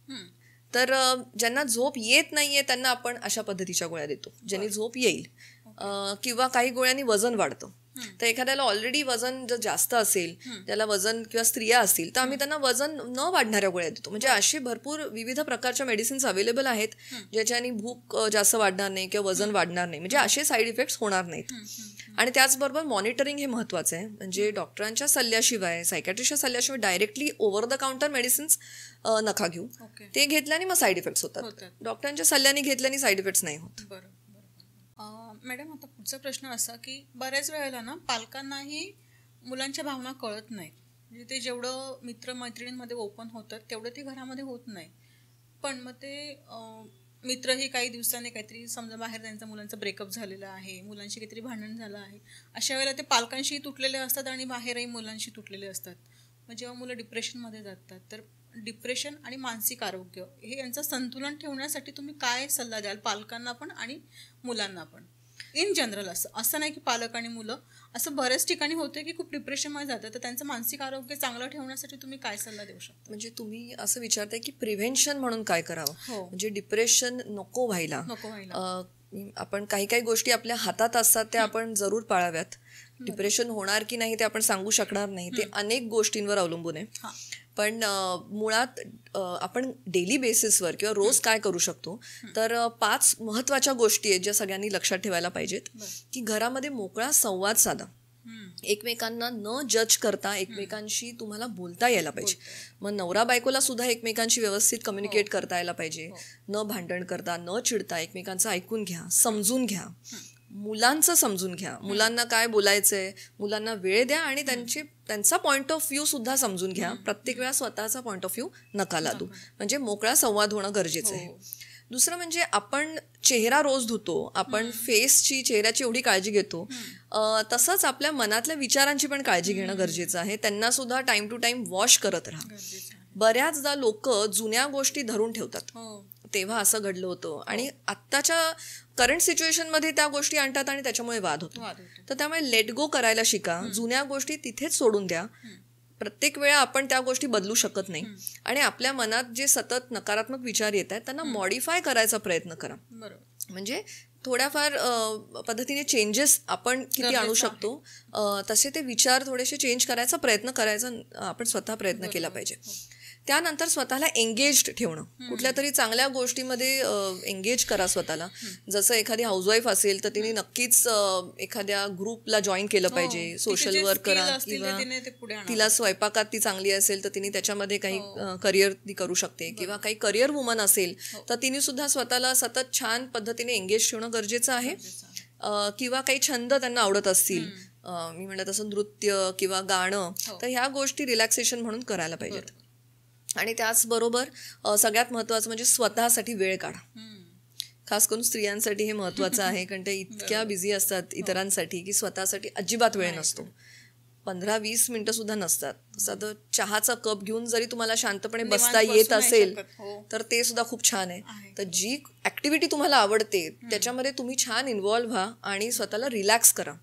तर ज्यांना झोप येत नाहीये त्यांना आपण अशा पद्धतीच्या गोळ्या देतो ज्यांनी झोप येईल. किंवा काही गोळ्यांनी वजन वाढतं, तर एखाद्याला ऑलरेडी वजन जर जास्त असेल, त्याला वजन किंवा स्त्रिया असतील, तर आम्ही त्यांना वजन न वाढणाऱ्या गोळ्या देतो. म्हणजे असे भरपूर विविध प्रकारच्या मेडिसिन्स अवेलेबल आहेत ज्याच्याने भूक जास्त वाढणार नाही किंवा वजन वाढणार नाही. म्हणजे असे साईड इफेक्ट्स होणार नाहीत. आणि त्याचबरोबर मॉनिटरिंग हे महत्त्वाचं आहे. म्हणजे डॉक्टरांच्या सल्ल्याशिवाय, सायकॅट्रिस्टच्या सल्ल्याशिवाय directly over the counter medicines नका घेऊ. ते घेतल्याने मग साईड इफेक्ट्स होतात. डॉक्टरांच्या सल्ल्याने घेतल्याने साईड इफेक्ट्स नाही होत. मॅडम, आता पुढचा प्रश्न असा की बऱ्याच वेळेला ना पालकांनाही मुलांच्या भावना कळत नाहीत. म्हणजे ते जेवढं मित्रमैत्रिणींमध्ये ओपन होतात तेवढं ते घरामध्ये होत नाही. पण मग ते मित्रही काही दिवसांनी काहीतरी समजा बाहेर त्यांच्या मुलांचं ब्रेकअप झालेलं आहे, मुलांशी काहीतरी भांडण झालं आहे, अशा वेळेला ते पालकांशी तुटलेले असतात आणि बाहेरही मुलांशी तुटलेले असतात. मग जेव्हा मुलं डिप्रेशनमध्ये जातात, तर डिप्रेशन आणि मानसिक आरोग्य हे यांचं संतुलन ठेवण्यासाठी तुम्ही काय सल्ला द्याल पालकांना पण आणि मुलांना पण, इन जनरल? असं नाही की पालक आणि मुलं, असं बऱ्याच ठिकाणी होते की खूप डिप्रेशनमध्ये जातात, तर त्यांचं मानसिक आरोग्य चांगलं ठेवण्यासाठी तुम्ही काय सल्ला देऊ शकता? म्हणजे तुम्ही असं विचारताय की प्रिव्हेन्शन म्हणून काय करावं? म्हणजे डिप्रेशन नको व्हायला आपण काही काही गोष्टी आपल्या हातात असतात त्या आपण जरूर पाळाव्यात. डिप्रेशन होणार की नाही ते आपण सांगू शकणार नाही, ते अनेक गोष्टींवर अवलंबून आहे. पण मुळात आपण डेली बेसिसवर किंवा रोज काय करू शकतो, तर 5 महत्त्वाच्या गोष्टी आहेत ज्या सगळ्यांनी लक्षात ठेवायला पाहिजेत. की घरामध्ये मोकळा संवाद साधा, एकमेकांना न जज करता एकमेकांशी तुम्हाला बोलता यायला पाहिजे. मग नवरा बायकोला सुद्धा एकमेकांशी व्यवस्थित कम्युनिकेट करता यायला पाहिजे. न भांडण करता, न चिडता एकमेकांचं ऐकून घ्या, समजून घ्या. मुलांचं समजून घ्या, मुलांना काय बोलायचंय, मुलांना वेळ द्या आणि त्यांचा पॉईंट ऑफ व्ह्यू सुद्धा समजून घ्या. प्रत्येक वेळा स्वतःचा पॉईंट ऑफ व्ह्यू नका लादू. म्हणजे मोकळा संवाद होणं गरजेचं आहे. दुसरं म्हणजे आपण चेहरा रोज धुतो, आपण चेहऱ्याची एवढी काळजी घेतो, तसंच आपल्या मनातल्या विचारांची पण काळजी घेणं गरजेचं आहे. त्यांना सुद्धा टाइम टू टाइम वॉश करत राहा. बऱ्याचदा लोक जुन्या गोष्टी धरून ठेवतात, तेव्हा असं घडलं होतं, आणि आत्ताच्या करंट सिच्युएशनमध्ये त्या गोष्टी आणतात आणि त्याच्यामुळे वाद होतो. तर त्यामुळे लेट गो करायला शिका. जुन्या गोष्टी तिथेच सोडून द्या. प्रत्येक वेळा आपण त्या गोष्टी बदलू शकत नाही, आणि आपल्या मनात जे सतत नकारात्मक विचार येत आहेत त्यांना मॉडिफाय करायचा प्रयत्न करा. म्हणजे थोड्याफार पद्धतीने चेंजेस आपण किती आणू शकतो तसे ते विचार थोडेसे चेंज करायचा प्रयत्न करायचा आपण स्वतः प्रयत्न केला पाहिजे. त्यानंतर स्वतःला एंगेज्ड ठेवणं, कुठल्या तरी चांगल्या गोष्टीमध्ये एंगेज करा स्वतःला. जसं एखादी हाऊसवाईफ असेल तर तिने नक्कीच एखाद्या ग्रुपला जॉईन केलं पाहिजे, सोशल वर्क करा, किंवा तिला स्वयंपाकात ती चांगली असेल तर तिने त्याच्यामध्ये काही करिअर ती करू शकते, किंवा काही करिअर वुमन असेल तर तिने सुद्धा स्वतःला सतत छान पद्धतीने एंगेज ठेवणं गरजेचं आहे. किंवा काही छंद त्यांना आवडत असतील, मी म्हणलं तसं नृत्य किंवा गाणं, तर ह्या गोष्टी रिलॅक्सेशन म्हणून करायला पाहिजेत. आणि त्याचबरोबर सगळ्यात महत्त्वाचं म्हणजे स्वतःसाठी वेळ काढा. खास करून स्त्रियांसाठी हे महत्त्वाचं आहे, कारण ते इतक्या बिझी असतात इतरांसाठी की स्वतःसाठी अजिबात वेळ नसतो. 15-20 मिनिटं सुद्धा नसतात. साधं चहाचा कप घेऊन जरी तुम्हाला शांतपणे बसता येत असेल तर ते सुद्धा खूप छान आहे. तर जी ऍक्टिव्हिटी तुम्हाला आवडते त्याच्यामध्ये तुम्ही छान इन्व्हॉल्व्ह व्हा आणि स्वतःला रिलॅक्स करा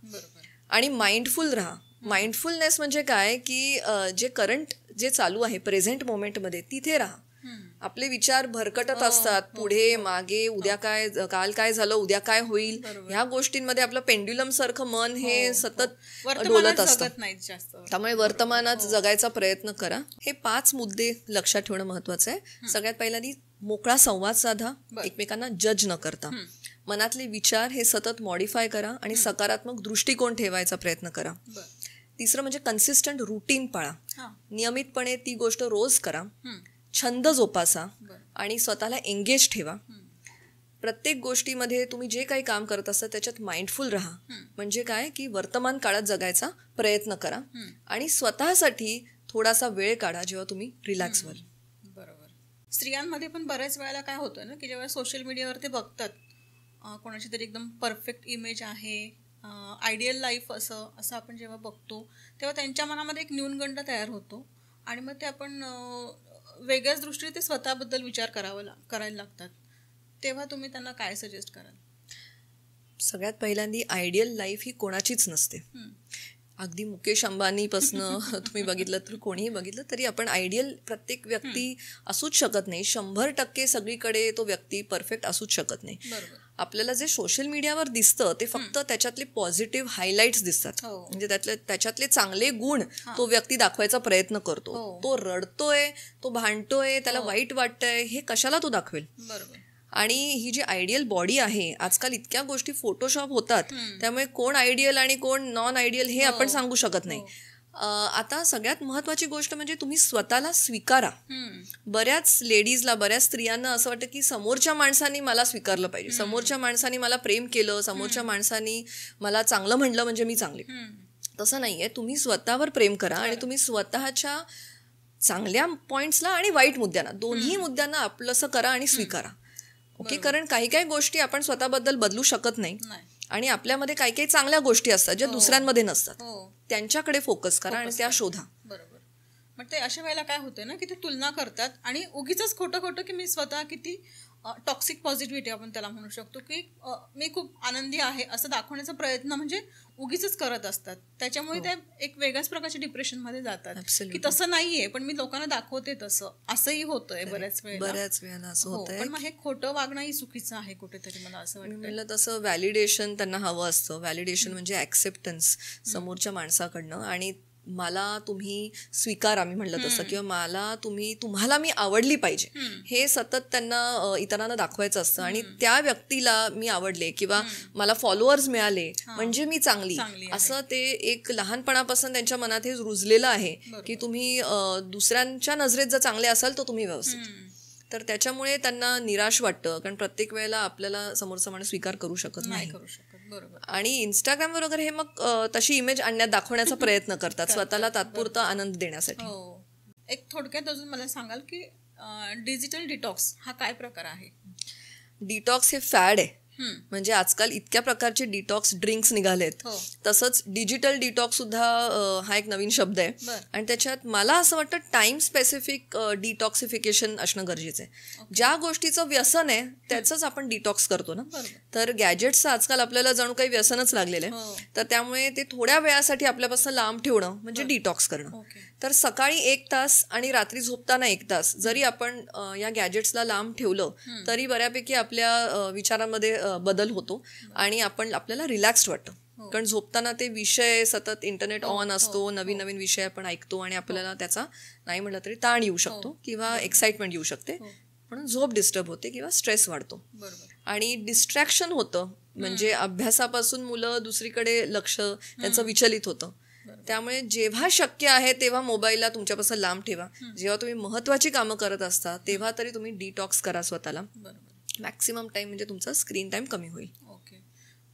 आणि माइंडफुल राहा. माइंडफुलनेस म्हणजे काय की जे चालू आहे प्रेझेंट मोमेंटमध्ये तिथे राहा. आपले विचार भरकटत असतात, पुढे मागे, उद्या काय, काल काय झालं, उद्या काय होईल, ह्या गोष्टींमध्ये आपलं पेंड्युलम सारखं मन हे सतत डोलत असतं. त्यामुळे वर्तमानात जगायचा प्रयत्न करा. हे 5 मुद्दे लक्षात ठेवणं महत्वाचं आहे. सगळ्यात पहिल्यांदा मोकळा संवाद साधा, एकमेकांना जज न करता. मनातले विचार हे सतत मॉडिफाय करा आणि सकारात्मक दृष्टिकोन ठेवायचा प्रयत्न करा. तिसरं म्हणजे कन्सिस्टंट रुटीन पाळा, नियमितपणे ती गोष्ट रोज करा. छंद जोपासा आणि स्वतःला एंगेज ठेवा. प्रत्येक गोष्टीमध्ये तुम्ही जे काही काम करत असता त्याच्यात माइंडफुल राहा. म्हणजे काय की वर्तमान काळात जगायचा प्रयत्न करा आणि स्वतःसाठी थोडासा वेळ काढा जेव्हा तुम्ही रिलॅक्स व्हाल. बरोबर. स्त्रियांमध्ये पण बऱ्याच वेळेला काय होतं ना की जेव्हा सोशल मीडियावर ते बघतात कोणाची तरी एकदम परफेक्ट इमेज आहे, आयडियल लाईफ असं आपण जेव्हा बघतो तेव्हा त्यांच्या मनामध्ये एक न्यूनगंड तयार होतो आणि मग ते आपण वेगळ्याच दृष्टीने ते स्वतःबद्दल विचार करायला लागतात. तेव्हा तुम्ही त्यांना काय सजेस्ट कराल? सगळ्यात पहिल्यांदी आयडियल लाईफ ही कोणाचीच नसते. अगदी मुकेश अंबानीपासनं तुम्ही बघितलं तर कोणीही बघितलं तरी आपण आयडियल प्रत्येक व्यक्ती असूच शकत नाही. 100% सगळीकडे तो व्यक्ती परफेक्ट असूच शकत नाही. आपल्याला जे सोशल मीडियावर दिसतं ते फक्त त्याच्यातले पॉझिटिव्ह हायलाइट्स दिसतात. म्हणजे त्याच्यातले चांगले गुण तो व्यक्ती दाखवायचा प्रयत्न करतो. तो रडतोय, तो भांडतोय, त्याला वाईट वाटतंय, हे कशाला तो दाखवेल. आणि ही जी आयडियल बॉडी आहे, आजकाल इतक्या गोष्टी फोटोशॉप होतात, त्यामुळे कोण आयडियल आणि कोण नॉन आयडियल हे आपण सांगू शकत नाही. आता सगळ्यात महत्वाची गोष्ट म्हणजे तुम्ही स्वतःला स्वीकारा. बऱ्याच लेडीजला, बऱ्याच स्त्रियांना असं वाटतं की समोरच्या माणसांनी मला स्वीकारलं पाहिजे, समोरच्या माणसांनी मला प्रेम केलं, समोरच्या माणसांनी मला चांगलं म्हणलं म्हणजे मी चांगले. तसं नाहीये. तुम्ही स्वतःवर प्रेम करा आणि तुम्ही स्वतःच्या चांगल्या पॉइंट्सला आणि वाईट मुद्द्यांना, दोन्ही मुद्द्यांना आपलंसं करा आणि स्वीकारा. ओके. कारण काही काही गोष्टी आपण स्वतःबद्दल बदलू शकत नाही आणि आपल्यामध्ये काही काही चांगल्या गोष्टी असतात ज्या दुसऱ्यांमध्ये नसतात. त्यांच्याकडे फोकस करा आणि त्या शोधा. बरोबर. मग ते अशा वेळेला काय होतं ना की ते तुलना करतात आणि उगीच खोटं खोटं की मी स्वतः किती टॉक्सिक पॉझिटिव्हिटी आपण त्याला म्हणू शकतो की मी खूप आनंदी आहे असं दाखवण्याचा प्रयत्न म्हणजे उगीच करत असतात. त्याच्यामुळे ते एक वेगळ्याच प्रकारच्या डिप्रेशनमध्ये जातात की तसं नाहीये पण मी लोकांना दाखवते तसं. असंही होतंय बऱ्याच वेळेला असं होतंय. पण मग हे खोटं वागणंही चुकीचं आहे कुठेतरी, मला असं वाटतं. म्हणलं तसं व्हॅलिडेशन त्यांना हवं असतं. व्हॅलिडेशन म्हणजे ऍक्सेप्टन्स समोरच्या माणसाकडनं. आणि मला तुम्ही स्वीकारा, मी म्हणलं तसं, किंवा तुम्हाला मी आवडली पाहिजे, हे सतत त्यांना इतरांना दाखवायचं असतं. आणि त्या व्यक्तीला मी आवडले किंवा मला फॉलोअर्स मिळाले म्हणजे मी चांगली, असं ते एक लहानपणापासून त्यांच्या मनात हे रुजलेलं आहे की तुम्ही दुसऱ्यांच्या नजरेत जर चांगले असाल तर तुम्ही व्यवस्थित. तर त्याच्यामुळे त्यांना निराश वाटतं, कारण प्रत्येक वेळेला आपल्याला समोरचा माणूस स्वीकार करू शकत नाही. आणि इंस्टाग्रामवर वगैरे हे मग तशी इमेज दाखवण्याचा प्रयत्न करतात स्वतःला तात्पुरता आनंद देण्यासाठी. एक थोडक्यात अजून मला सांगाल की डिजिटल डिटॉक्स हा काय प्रकार आहे? डिटॉक्स हे फॅड आहे. म्हणजे आजकाल इतक्या प्रकारचे डिटॉक्स ड्रिंक्स निघालेत. तसंच डिजिटल डिटॉक्स सुद्धा हा एक नवीन शब्द आहे. आणि त्याच्यात मला असं वाटतं टाइम स्पेसिफिक डिटॉक्सिफिकेशन असणं गरजेचं आहे. ज्या गोष्टीचं व्यसन आहे त्याचंच आपण डिटॉक्स करतो ना. तर गॅजेट्सचं आजकाल आपल्याला जणू काही व्यसनच लागलेलं आहे. तर त्यामुळे ते थोड्या वेळासाठी आपल्यापासून लांब ठेवणं म्हणजे डिटॉक्स करणं. तर सकाळी 1 तास आणि रात्री झोपताना 1 तास जरी आपण या गॅजेट्सला लांब ठेवलं तरी बऱ्यापैकी आपल्या विचारांमध्ये बदल होतो आणि आपल्याला रिलॅक्स्ड वाटतं. कारण झोपताना ते विषय सतत इंटरनेट ऑन असतो, नवीन नवीन विषय आपण ऐकतो आणि आपल्याला त्याचा नाही म्हटलं तरी ताण येऊ शकतो किंवा एक्साइटमेंट येऊ शकते. म्हणून झोप डिस्टर्ब होते किंवा स्ट्रेस वाढतो आणि डिस्ट्रॅक्शन होतं. म्हणजे अभ्यासापासून मुलं दुसरीकडे लक्ष त्यांचं विचलित होतं. त्यामुळे जेव्हा शक्य आहे तेव्हा मोबाईलला तुमच्यापासून लांब ठेवा. जेव्हा तुम्ही महत्वाची कामं करत असता तेव्हा तरी तुम्ही डिटॉक्स करा स्वतःला. मॅक्सिमम टाइम म्हणजे तुमचा स्क्रीन टाइम कमी होईल. ओके.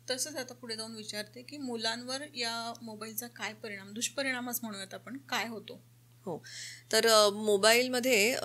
तसंच आता पुढे जाऊन विचारते की मुलांवर या मोबाईलचा काय परिणाम, दुष्परिणामच म्हणूयात आपण, काय होतो? हो. तर मोबाईलमध्ये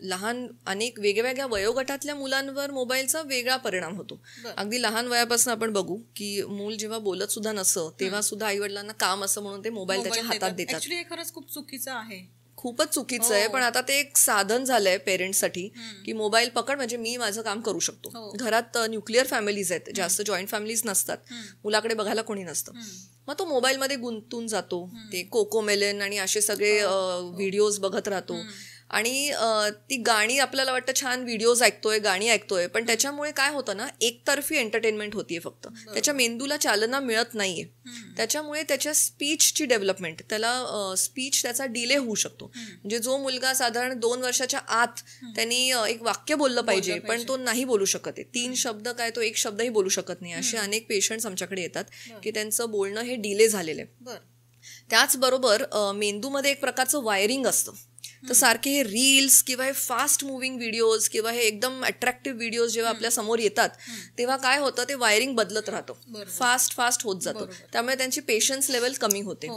लहान अनेक वेगवेगळ्या वयोगटातल्या मुलांवर मोबाईलचा वेगळा परिणाम होतो. अगदी लहान वयापासून आपण बघू की मूल जेव्हा बोलत सुद्धा नसतं तेव्हा सुद्धा आई वडिलांना काम असं म्हणून ते मोबाईल त्याच्या हातात देतात. ऍक्च्युली हे खरंच खूप चुकीचं आहे. खूपच चुकीचं आहे. पण आता ते एक साधन झालंय पेरेंट्ससाठी की मोबाईल पकड म्हणजे मी माझं काम करू शकतो. घरात न्यूक्लिअर फॅमिलीज आहेत, जास्त जॉईंट फॅमिलीज नसतात, मुलाकडे बघायला कोणी नसतं. मग तो मोबाईलमध्ये गुंतून जातो. ते कोकोमेलन आणि असे सगळे व्हिडिओज बघत राहतो आणि ती गाणी आपल्याला वाटतं छान व्हिडिओज ऐकतोय, गाणी ऐकतोय, पण त्याच्यामुळे काय होतं ना, एकतर्फी एंटरटेनमेंट होतीये फक्त. त्याच्या मेंदूला चालना मिळत नाहीये. त्याच्यामुळे त्याच्या स्पीचची डेव्हलपमेंट, त्याला स्पीच त्याचा डिले होऊ शकतो. म्हणजे जो मुलगा साधारण 2 वर्षाच्या आत त्यांनी एक वाक्य बोललं पाहिजे पण तो नाही बोलू शकत आहे, 3 शब्द काय तो 1 शब्दही बोलू शकत नाही, असे अनेक पेशंट्स आमच्याकडे येतात की त्यांचं बोलणं हे डिले झालेलं आहे. त्याचबरोबर मेंदूमध्ये एक प्रकारचं वायरिंग असतं. तर सारखे हे रील्स किंवा हे फास्ट मुव्हिंग व्हिडिओज किंवा हे एकदम अट्रॅक्टिव्ह व्हिडिओज जेव्हा आपल्या समोर येतात तेव्हा काय होतं, ते वायरिंग बदलत राहतं, फास्ट होत जातं. त्यामुळे त्यांची पेशन्स लेवल कमी होते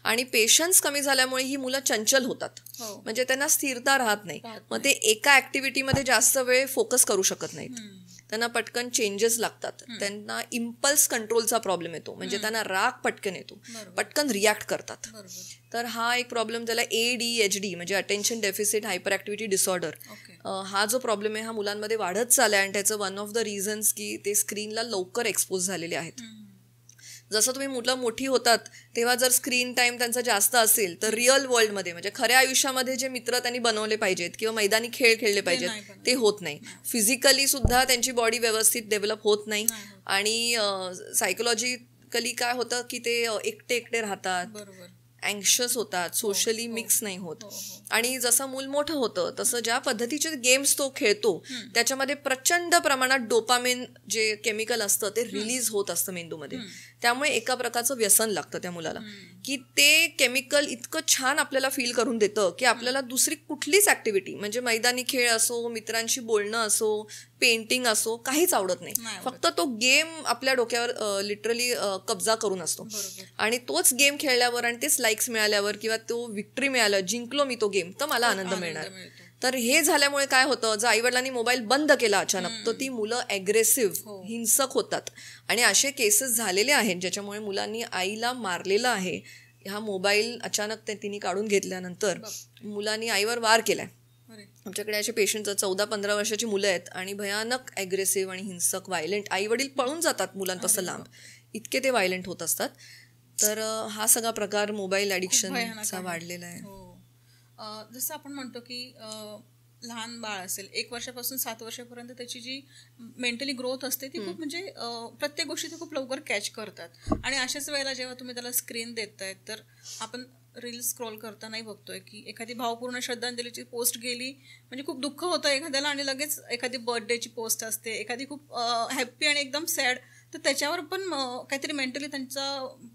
आणि पेशन्स कमी झाल्यामुळे ही मुलं चंचल होतात. म्हणजे त्यांना स्थिरता राहत नाही. मग ते एका ऍक्टिव्हिटीमध्ये जास्त वेळ फोकस करू शकत नाहीत. त्यांना पटकन चेंजेस लागतात. त्यांना इम्पल्स कंट्रोलचा प्रॉब्लेम येतो. म्हणजे त्यांना राग पटकन येतो, पटकन रिॲक्ट करतात. तर हा एक प्रॉब्लेम, त्याला ADHD म्हणजे attention deficit hyper activity disorder, हा जो प्रॉब्लेम आहे हा मुलांमध्ये वाढत चाललाय आणि त्याचं वन ऑफ द रिझन्स की ते स्क्रीनला लवकर एक्सपोज झालेले आहेत. जसं तुम्ही मुलं मोठी होतात तेव्हा जर स्क्रीन टाइम त्यांचा जास्त असेल तर रिअल वर्ल्डमध्ये म्हणजे खऱ्या आयुष्यामध्ये जे मित्र त्यांनी बनवले पाहिजेत किंवा मैदानी खेळ खेळले पाहिजेत ते होत नाही. फिजिकली सुद्धा त्यांची बॉडी व्यवस्थित डेव्हलप होत नाही आणि सायकोलॉजिकली काय होतं की ते एकटे एकटे राहतात, अँक्शस होतात, सोशली मिक्स नाही होत. आणि जसं मूल मोठं होतं तसं ज्या पद्धतीचे गेम्स तो खेळतो त्याच्यामध्ये प्रचंड प्रमाणात डोपामिन जे केमिकल असतं ते रिलीज होत असतं मेंदूमध्ये. त्यामुळे एका प्रकारचं व्यसन लागतं त्या मुलाला की ते केमिकल इतकं छान आपल्याला फील करून देतं की आपल्याला दुसरी कुठलीच ऍक्टिव्हिटी म्हणजे मैदानी खेळ असो, मित्रांशी बोलणं असो, पेंटिंग असो, काहीच आवडत नाही. फक्त तो गेम आपल्या डोक्यावर लिटरली कब्जा करून असतो. आणि तोच गेम खेळल्यावर आणि तेच लाईक्स मिळाल्यावर किंवा तो विक्ट्री मिळाला, जिंकलो मी तो गेम, तर मला आनंद मिळणार. तर हे झाल्यामुळे काय होतं, जर आईवडिलांनी मोबाईल बंद केला अचानक तर ती मुलं ॲग्रेसिव्ह, हिंसक होतात. आणि असे केसेस झालेले आहेत ज्याच्यामुळे मुलांनी आईला मारलेलं आहे. हा मोबाईल अचानक तिने काढून घेतल्यानंतर मुलांनी आईवर वार केलाय. आमच्याकडे असे पेशंट 14-15 वर्षाची मुलं आहेत आणि भयानक ॲग्रेसिव्ह आणि हिंसक, व्हायलेंट. आई वडील पळून जातात मुलांपासून लांब, इतके ते व्हायलेंट होत असतात. तर हा सगळा प्रकार मोबाईल ॲडिक्शनचा वाढलेला आहे. जसं आपण म्हणतो की लहान बाळ असेल 1 वर्षापासून 7 वर्षापर्यंत त्याची जी मेंटली ग्रोथ असते ती खूप म्हणजे प्रत्येक गोष्टी ते खूप लवकर कॅच करतात. आणि अशाच वेळेला जेव्हा तुम्ही त्याला स्क्रीन देताय तर आपण रील्स स्क्रॉल करतानाही बघतोय की एखादी भावपूर्ण श्रद्धांजलीची पोस्ट गेली म्हणजे खूप दुःख होतं एखाद्याला आणि लगेच एखादी बर्थडेची पोस्ट असते, एखादी खूप हॅप्पी आणि एकदम सॅड, तर त्याच्यावर पण काहीतरी मेंटली त्यांचा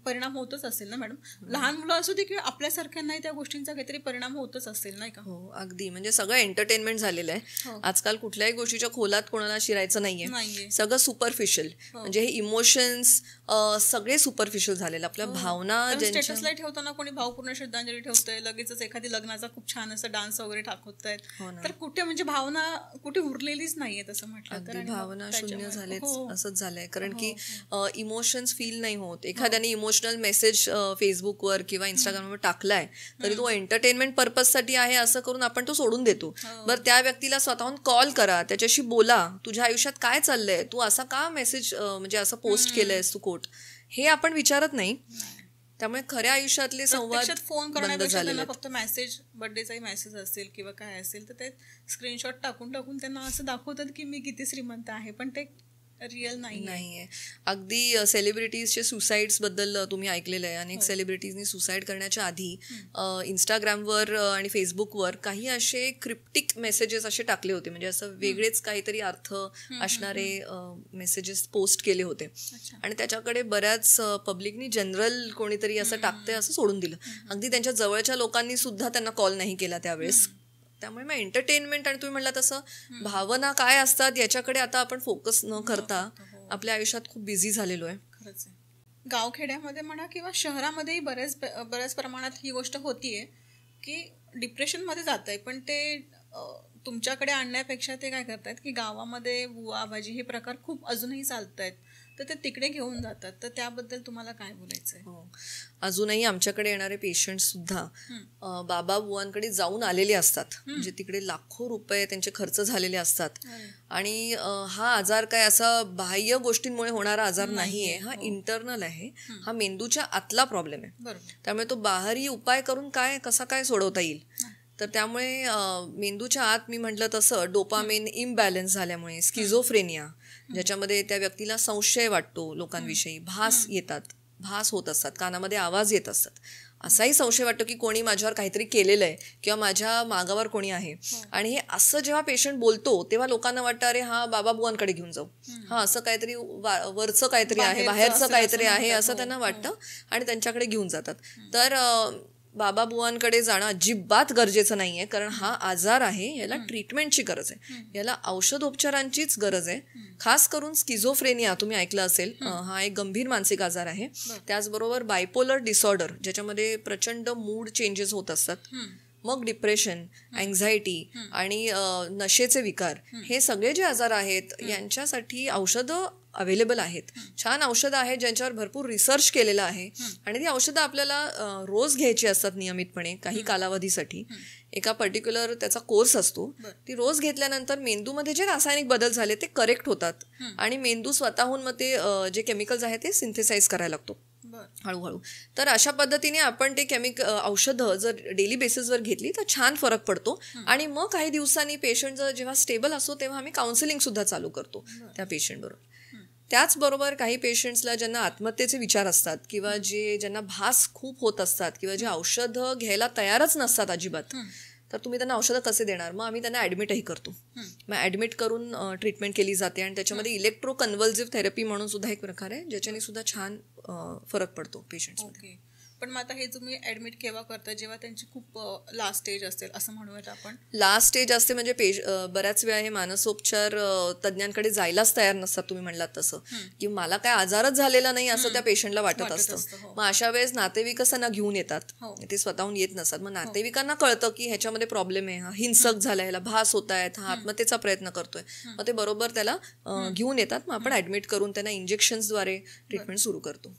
परिणाम होतच असेल ना मॅडम. लहान मुलं असू दे किंवा आपल्यासारख्यांनाही त्या गोष्टींचा काहीतरी परिणाम होतच असेल नाही का? हो अगदी. म्हणजे सगळं एंटरटेनमेंट झालेलं आहे आजकाल. कुठल्याही गोष्टीच्या खोलात कोणाला शिरायचं नाहीये, सगळं सुपरफिशियल. म्हणजे हे इमोशन्स सगळे सुपरफिशियल झालेले. आपल्या भावना स्टेटसला ठेवताना कोणी भावपूर्ण श्रद्धांजली ठेवतंय, लगेचच एखादी लग्नाचा खूप छान असं डान्स वगैरे टाकतायत, तर कुठे म्हणजे भावना कुठे उरलेलीच नाहीये तसं म्हटलं तर. भावना शून्य झालेच, असंच झालंय. कारण की इमोशन्स फील नाही होत. एखाद्याने इमोशनल मेसेज फेसबुकवर किंवा इंस्टाग्रामवर टाकलाय तरी तो एंटरटेनमेंट पर्पजसाठी आहे असं करून आपण तो सोडून देतो. बरं त्या व्यक्तीला स्वतःहून कॉल करा, त्याच्याशी बोला, तुझ्या आयुष्यात काय चाललंय, तू असा का मेसेज म्हणजे असं पोस्ट केलंयस तू कोट, हे आपण विचारत नाही. त्यामुळे खऱ्या आयुष्यातले संवाद फोन करण्यापेक्षा त्यांना फक्त मेसेज, बर्थडेचाही मेसेज असेल किंवा काय असेल तर ते स्क्रीनशॉट टाकून त्यांना असं दाखवतात की मी किती श्रीमंत आहे, पण ते रिअल नाहीये. अगदी सेलिब्रिटीजचे सुसाईड्स बद्दल तुम्ही ऐकलेलं आहे. अनेक सेलिब्रिटीजनी सुसाईड करण्याच्या आधी इंस्टाग्रामवर आणि फेसबुकवर काही असे क्रिप्टिक मेसेजेस असे टाकले होते, म्हणजे असं वेगळेच काहीतरी अर्थ असणारे मेसेजेस पोस्ट केले होते. आणि त्याच्याकडे बऱ्याच पब्लिकनी जनरल कोणीतरी असं टाकतंय असं सोडून दिलं. अगदी त्यांच्या जवळच्या लोकांनी सुद्धा त्यांना कॉल नाही केला त्यावेळेस. त्यामुळे मग एंटरटेनमेंट आणि तुम्ही म्हणला तसं भावना काय असतात याच्याकडे आता आपण फोकस न करता आपल्या आयुष्यात खूप बिझी झालेलो आहे. खरंच आहे. गावखेड्यामध्ये म्हणा किंवा शहरामध्येही बऱ्याच प्रमाणात ही गोष्ट होतीये की डिप्रेशनमध्ये जात आहे, पण ते तुमच्याकडे आणण्यापेक्षा ते काय करतायत की गावामध्ये बुवा आबाजी हे प्रकार खूप अजूनही चालत आहेत, तर ते तिकडे घेऊन जातात. तर त्याबद्दल तुम्हाला काय बोलायचं आहे? अजूनही आमच्याकडे येणारे पेशंट सुद्धा बाबा बुवांकडे जाऊन आलेले असतात. म्हणजे तिकडे लाखो रुपये त्यांचे खर्च झालेले असतात. आणि हा आजार काय असा बाह्य गोष्टींमुळे होणारा आजार नाहीये, हा इंटरनल आहे. हा मेंदूच्या आतला प्रॉब्लेम आहे. त्यामुळे तो बाहेरी उपाय करून कसा काय सोडवता येईल. तर त्यामुळे मेंदूच्या आत मी म्हटलं तसं डोपामिन इम्बॅलन्स झाल्यामुळे स्किझोफ्रेनिया, ज्याच्यामध्ये त्या व्यक्तीला संशय वाटतो लोकांविषयी, भास होत असतात, कानामध्ये आवाज येत असतात, असाही संशय वाटतो की कोणी माझ्यावर काहीतरी केलेलं आहे किंवा माझ्या मागावर कोणी आहे. आणि हे असं जेव्हा पेशंट बोलतो तेव्हा लोकांना वाटतं अरे हा बाबा बुवांकडे घेऊन जाऊ, हा असं काहीतरी वरचं काहीतरी आहे, बाहेरचं काहीतरी आहे असं त्यांना वाटतं आणि त्यांच्याकडे घेऊन जातात. तर बाबा बुवांकडे जाणं अजिबात गरजेचं नाहीये, कारण हा आजार आहे, याला ट्रीटमेंटची गरज आहे, याला औषधोपचारांचीच गरज आहे. खास करून स्किझोफ्रेनिया तुम्ही ऐकलं असेल, हा एक गंभीर मानसिक आजार आहे. त्याचबरोबर बायपोलर डिसऑर्डर, ज्याच्यामध्ये प्रचंड मूड चेंजेस होत असतात, मग डिप्रेशन, अँझायटी आणि नशेचे विकार, हे सगळे जे आजार आहेत यांच्यासाठी औषधं अवेलेबल आहेत. छान औषधं आहेत ज्यांच्यावर भरपूर रिसर्च केलेला आहे आणि ती औषधं आपल्याला रोज घ्यायची असतात नियमितपणे काही कालावधीसाठी. एका पर्टिक्युलर त्याचा कोर्स असतो. ती रोज घेतल्यानंतर मेंदूमध्ये जे रासायनिक बदल झाले ते करेक्ट होतात आणि मेंदू स्वतःहून मग ते जे केमिकल्स आहेत ते सिंथेसाइज करायला लागतो. हळूहळू. तर अशा पद्धतीने आपण ते औषधं जर डेली बेसिसवर घेतली तर छान फरक पडतो. आणि मग काही दिवसांनी पेशंट जर जेव्हा स्टेबल असतो तेव्हा आम्ही काउन्सिलिंग सुद्धा चालू करतो त्या पेशंटबरोबर. त्याचबरोबर काही पेशंट्सला ज्यांना आत्महत्येचे विचार असतात किंवा ज्यांना भास खूप होत असतात किंवा जे औषधं घ्यायला तयारच नसतात अजिबात, तर तुम्ही त्यांना औषधं कसे देणार? मग आम्ही त्यांना ॲडमिटही करतो. मग ॲडमिट करून ट्रीटमेंट केली जाते आणि त्याच्यामध्ये इलेक्ट्रोकन्व्हल्सिव्ह थेरपी म्हणून सुद्धा एक प्रकार आहे ज्याच्याने सुद्धा छान फरक पडतो पेशंट्समध्ये. पण मग आता हे तुम्ही ॲडमिट केव्हा करता? जेव्हा त्यांची खूप लास्ट स्टेज असेल असं म्हणूयात आपण. लास्ट स्टेज असते म्हणजे बऱ्याच वेळा हे मानसोपचार तज्ञांकडे जायलाच तयार नसतात, तुम्ही म्हणलात तसं, की मला काय आजारच झालेला नाही असं त्या पेशंटला वाटत असतं. मग अशा वेळेस नातेवाईकच त्यांना घेऊन येतात, ते स्वतःहून येत नसतात. मग नातेवाईकांना कळतं की ह्याच्यामध्ये प्रॉब्लेम आहे, हा हिंसक झालाय, ह्याला भास होत आहेत, हा आत्महत्येचा प्रयत्न करतोय. मग ते बरोबर त्याला घेऊन येतात. मग आपण ऍडमिट करून त्यांना इंजेक्शन्सद्वारे ट्रीटमेंट सुरू करतो.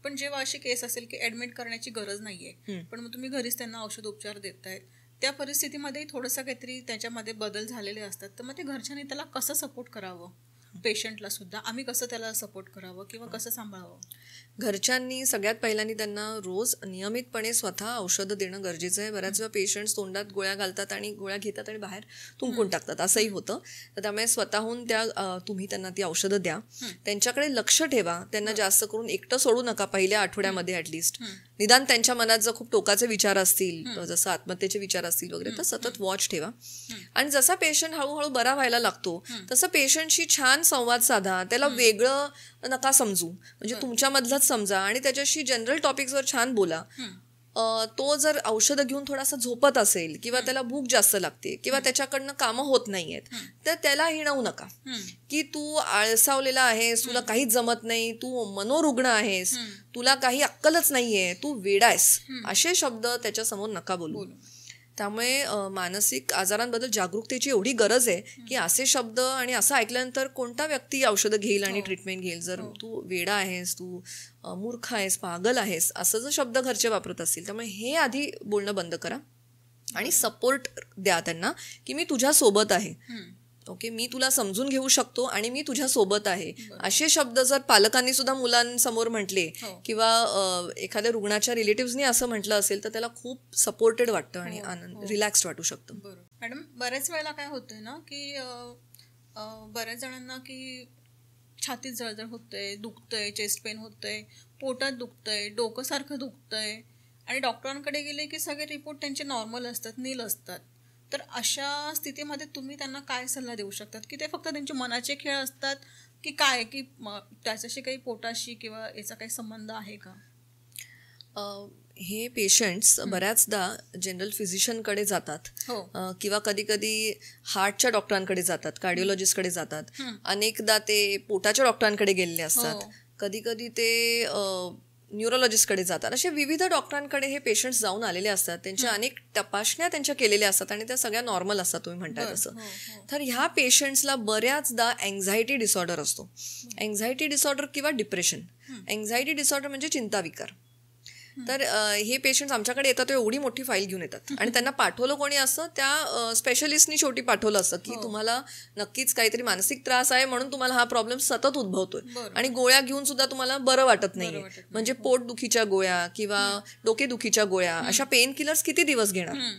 पण जेव्हा अशी केस असेल की ऍडमिट करण्याची गरज नाहीये, पण मग तुम्ही घरीच त्यांना औषध उपचार देतायत, त्या परिस्थितीमध्ये थोडंसं काहीतरी त्याच्यामध्ये बदल झालेले असतात, तर मग ते घरच्यांनी त्याला कसं सपोर्ट करावं? पेशंटला सुद्धा आम्ही कसं त्याला सपोर्ट करावं किंवा कसं सांभाळावं? घरच्यांनी सगळ्यात पहिल्यांदा त्यांना रोज नियमितपणे स्वतः औषधं देणं गरजेचं आहे. बऱ्याच वेळा पेशंट्स तोंडात गोळ्या घालतात आणि गोळ्या घेतात आणि बाहेर थुंकून टाकतात, असंही होतं. तर त्यामुळे स्वतःहून तुम्ही त्यांना ती औषधं द्या. त्यांच्याकडे लक्ष ठेवा. त्यांना जास्त करून एकटं सोडू नका पहिल्या आठवड्यामध्ये ॲटलिस्ट. निदान त्यांच्या मनात जर खूप टोकाचे विचार असतील, जसं आत्महत्येचे विचार असतील वगैरे, तर सतत वॉच ठेवा. आणि जसा पेशंट हळूहळू बरा व्हायला लागतो तसं पेशंटशी छान संवाद साधा. त्याला वेगळं नका समजू, म्हणजे तुमच्यामधलंच समजा आणि त्याच्याशी जनरल टॉपिक्सवर छान बोला. तो जर औषधं घेऊन थोडासा झोपत असेल किंवा त्याला भूक जास्त लागते किंवा त्याच्याकडनं कामं होत नाहीयेत, तर त्याला हिणवू नका की तू आळसावलेला आहेस, तुला काहीच जमत नाही, तू मनोरुग्ण आहेस, तुला काही अक्कलच नाहीये, तू वेडा आहेस, असे शब्द त्याच्यासमोर नका बोलू. त्यामुळे मानसिक आजारांबद्दल जागरूकतेची एवढी गरज आहे की असे शब्द आणि असं ऐकल्यानंतर कोणता व्यक्ती औषधं घेईल आणि ट्रीटमेंट घेईल? जर तू वेडा आहेस, तू मूर्ख आहेस, पागल आहेस, असं जर शब्द घरचे वापरत असतील, त्यामुळे हे आधी बोलणं बंद करा आणि सपोर्ट द्या त्यांना की मी तुझ्या सोबत आहे, ओके, मी तुला समजून घेऊ शकतो आणि मी तुझ्या सोबत आहे. असे शब्द जर पालकांनी सुद्धा मुलांसमोर म्हटले किंवा एखाद्या रुग्णाच्या रिलेटिव्हनी असं म्हटलं असेल तर त्याला खूप सपोर्टेड वाटतं आणि आनंद, रिलॅक्स्ड वाटू शकतं. मॅडम, बऱ्याच वेळेला काय होतंय ना की बऱ्याच जणांना की छातीत जळजळ होतंय, दुखतंय, चेस्ट पेन होतंय, पोटात दुखतंय, डोकं सारखं दुखतंय आणि डॉक्टरांकडे गेले की सगळे रिपोर्ट त्यांचे नॉर्मल असतात, नील असतात. तर अशा स्थितीमध्ये तुम्ही त्यांना काय सल्ला देऊ शकतात? की ते फक्त त्यांचे मनाचे खेळ असतात की काय, की त्याच्याशी काही पोटाशी किंवा याचा काही संबंध आहे का? हे पेशंट्स बऱ्याचदा जनरल फिजिशियनकडे जातात किंवा कधी कधी हार्टच्या डॉक्टरांकडे जातात, कार्डिओलॉजिस्टकडे जातात, अनेकदा ते पोटाच्या डॉक्टरांकडे गेलेले असतात, कधी कधी ते न्यूरोलॉजिस्टकडे जातात. असे विविध डॉक्टरांकडे हे पेशंट्स जाऊन आलेले असतात. त्यांच्या अनेक तपासण्या त्यांच्या केलेल्या असतात आणि त्या सगळ्या नॉर्मल असतात, तुम्ही म्हणताय तसं. तर ह्या पेशंट्सला बऱ्याचदा अँझायटी डिसऑर्डर असतो. अँझायटी डिसऑर्डर किंवा डिप्रेशन. अँझायटी डिसऑर्डर म्हणजे चिंताविकार. तर हे पेशंट्स आमच्याकडे येतात, एवढी मोठी फाईल घेऊन येतात आणि त्यांना पाठवलं कोणी असं, त्या स्पेशलिस्टनी शेवटी पाठवलं असतं की तुम्हाला नक्कीच काहीतरी मानसिक त्रास आहे म्हणून तुम्हाला हा प्रॉब्लेम सतत उद्भवतोय आणि गोळ्या घेऊन सुद्धा तुम्हाला बरं वाटत नाहीये. म्हणजे पोटदुखीच्या गोळ्या किंवा डोकेदुखीच्या गोळ्या, अशा पेन किलर्स किती दिवस घेणार?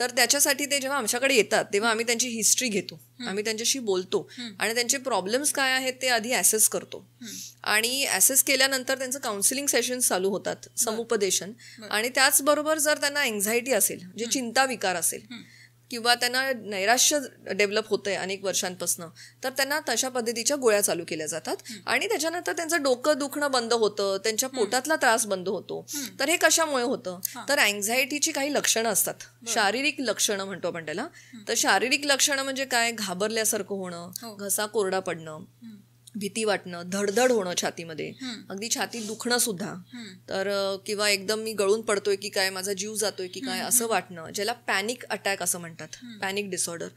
तर त्याच्यासाठी ते जेव्हा आमच्याकडे येतात तेव्हा आम्ही त्यांची हिस्ट्री घेतो, आम्ही त्यांच्याशी बोलतो आणि त्यांचे प्रॉब्लेम्स काय आहेत ते आधी ॲसेस करतो. आणि ॲसेस केल्यानंतर त्यांचं काउन्सिलिंग सेशन्स चालू होतात, समुपदेशन. आणि त्याचबरोबर जर त्यांना अँझायटी असेल, म्हणजे चिंता विकार असेल किंवा त्यांना नैराश्य डेव्हलप होतंय अनेक वर्षांपासून, तर त्यांना तशा पद्धतीच्या गोळ्या चालू केल्या जातात आणि त्याच्यानंतर त्यांचं डोकं दुखणं बंद होतं, त्यांच्या पोटातला त्रास बंद होतो. तर हे कशामुळे होतं? तर अँझायटीची काही लक्षणं असतात, शारीरिक लक्षणं म्हणतो आपण त्याला. तर शारीरिक लक्षणं म्हणजे काय? घाबरल्यासारखं होणं, घसा कोरडा पडणं, भीती वाटणं, धडधड होणं छातीमध्ये, अगदी छाती दुखणं सुद्धा, तर किंवा एकदम मी गळून पडतोय की काय, माझा जीव जातोय की काय असं वाटणं, ज्याला पॅनिक अटॅक असं म्हणतात, पॅनिक डिसऑर्डर.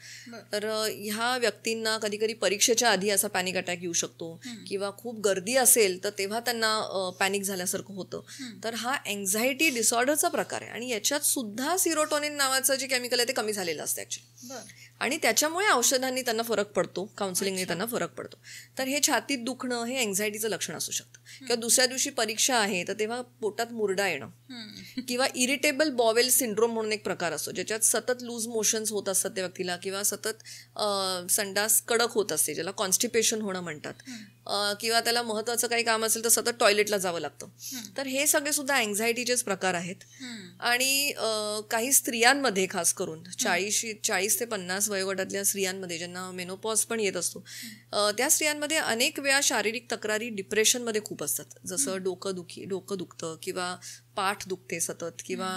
तर ह्या व्यक्तींना कधी कधी परीक्षेच्या आधी असा पॅनिक अटॅक येऊ शकतो किंवा खूप गर्दी असेल तर तेव्हा त्यांना पॅनिक झाल्यासारखं होतं. तर हा अँझायटी डिसऑर्डरचा प्रकार आहे आणि याच्यात सुद्धा सिरोटोनिन नावाचं जे केमिकल आहे ते कमी झालेलं असतं ऍक्च्युली. आणि त्याच्यामुळे औषधांनी त्यांना फरक पडतो, काउन्सिलिंगने त्यांना फरक पडतो. तर हे छातीत दुखणं हे अँझायटीचं लक्षण असू शकतं. किंवा दुसऱ्या दिवशी परीक्षा आहे तर तेव्हा पोटात मुरडा येणं, किंवा इरिटेबल बॉवेल सिंड्रोम म्हणून एक प्रकार असतो, ज्याच्यात सतत लूज मोशन्स होत असतात त्या व्यक्तीला, किंवा सतत संडास कडक होत असते, ज्याला कॉन्स्टिपेशन होणं म्हणतात, किंवा त्याला महत्वाचं काही काम असेल तर सतत टॉयलेटला जावं लागतं. तर हे सगळे सुद्धा अँझायटीचेच प्रकार आहेत. आणि काही स्त्रियांमध्ये खास करून 40 ते 50 वयोगटातल्या स्त्रियांमध्ये ज्यांना मेनोपॉज पण येत असतो, त्या स्त्रियांमध्ये अनेक वेळा शारीरिक तक्रारी डिप्रेशनमध्ये खूप असतात. जसं डोकं दुखतं, किंवा पाठ दुखते सतत, किंवा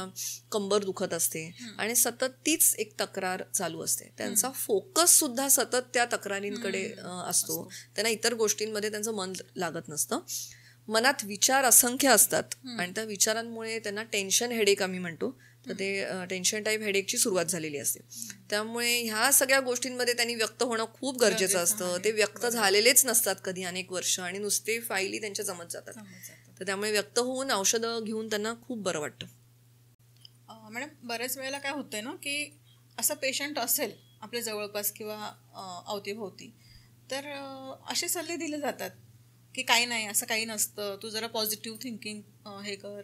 कंबर दुखत असते, आणि सतत तीच एक तक्रार चालू असते. त्यांचा फोकस सुद्धा सतत त्या तक्रारींकडे असतो. त्यांना इतर गोष्टींमध्ये त्यांचं मन लागत नसतं. मनात विचार असंख्य असतात, आणि त्या विचारांमुळे त्यांना टेन्शन हेडेक आम्ही म्हणतो, तर ते टेन्शन टाईप हेडेकची सुरुवात झालेली असते. त्यामुळे ह्या सगळ्या गोष्टींमध्ये त्यांनी व्यक्त होणं खूप गरजेचं असतं. ते व्यक्त झालेलेच नसतात कधी अनेक वर्ष, आणि नुसते फाईली त्यांच्या जमत जातात. तर त्यामुळे व्यक्त होऊन औषधं घेऊन त्यांना खूप बरं वाटतं. मॅडम, बऱ्याच वेळेला काय होतंय ना की असं पेशंट असेल आपल्या जवळपास किंवा अवतीभोवती, तर असे सल्ले दिले जातात की काही नाही, असं काही नसतं, तू जरा पॉझिटिव्ह थिंकिंग हे कर,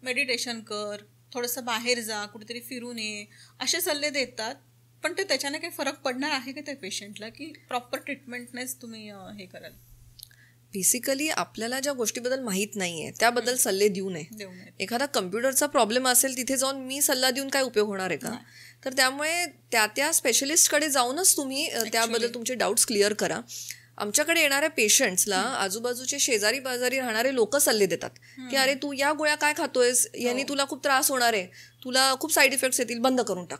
मेडिटेशन कर, थोडंसं बाहेर जा, कुठेतरी फिरून ये, असे सल्ले देतात. पण ते त्याच्याने काही फरक पडणार आहे का त्या पेशंटला, की प्रॉपर ट्रीटमेंटनेच तुम्ही हे कराल? बेसिकली आपल्याला ज्या गोष्टीबद्दल माहीत नाहीये त्याबद्दल सल्ले देऊ नये. एखादा कम्प्युटरचा प्रॉब्लेम असेल तिथे जाऊन मी सल्ला देऊन काय उपयोग होणार आहे का? तर त्यामुळे त्या स्पेशलिस्टकडे जाऊनच तुम्ही त्याबद्दल तुमचे डाऊट्स क्लिअर करा. आमच्याकडे येणाऱ्या पेशंट्सला आजूबाजूचे शेजारी पाजारी राहणारे लोक सल्ले देतात की अरे तू या गोळ्या काय खातोयस, यांनी तुला खूप त्रास होणार आहे, तुला खूप साईड इफेक्ट्स येतील, बंद करून टाक.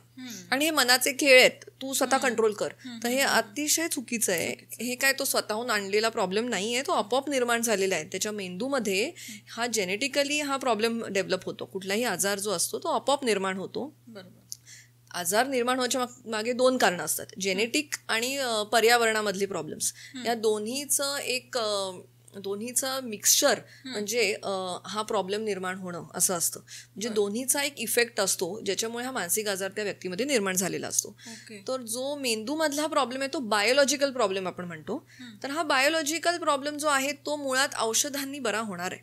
आणि हे मनाचे खेळ आहेत, तू स्वतः कंट्रोल कर. तर हे अतिशय चुकीचं आहे. हे काय तो स्वतःहून आणलेला प्रॉब्लेम नाही आहे, तो आपोआप निर्माण झालेला आहे. त्याच्या मेंदूमध्ये हा जेनेटिकली हा प्रॉब्लेम डेव्हलप होतो. कुठलाही आजार जो असतो तो आपोआप निर्माण होतो. बरोबर. आजार निर्माण होण्याच्या मागे 2 कारणं असतात, जेनेटिक आणि पर्यावरणामधले प्रॉब्लेम्स. या दोन्हीचं मिक्सचर म्हणजे हा प्रॉब्लेम निर्माण होणं असं असतं. म्हणजे दोन्हीचा एक इफेक्ट असतो ज्याच्यामुळे हा मानसिक आजार त्या व्यक्तीमध्ये निर्माण झालेला असतो. तर जो मेंदूमधला प्रॉब्लेम आहे तो बायोलॉजिकल प्रॉब्लेम आपण म्हणतो. तर हा बायोलॉजिकल प्रॉब्लेम जो आहे तो मुळात औषधांनी बरा होणार आहे.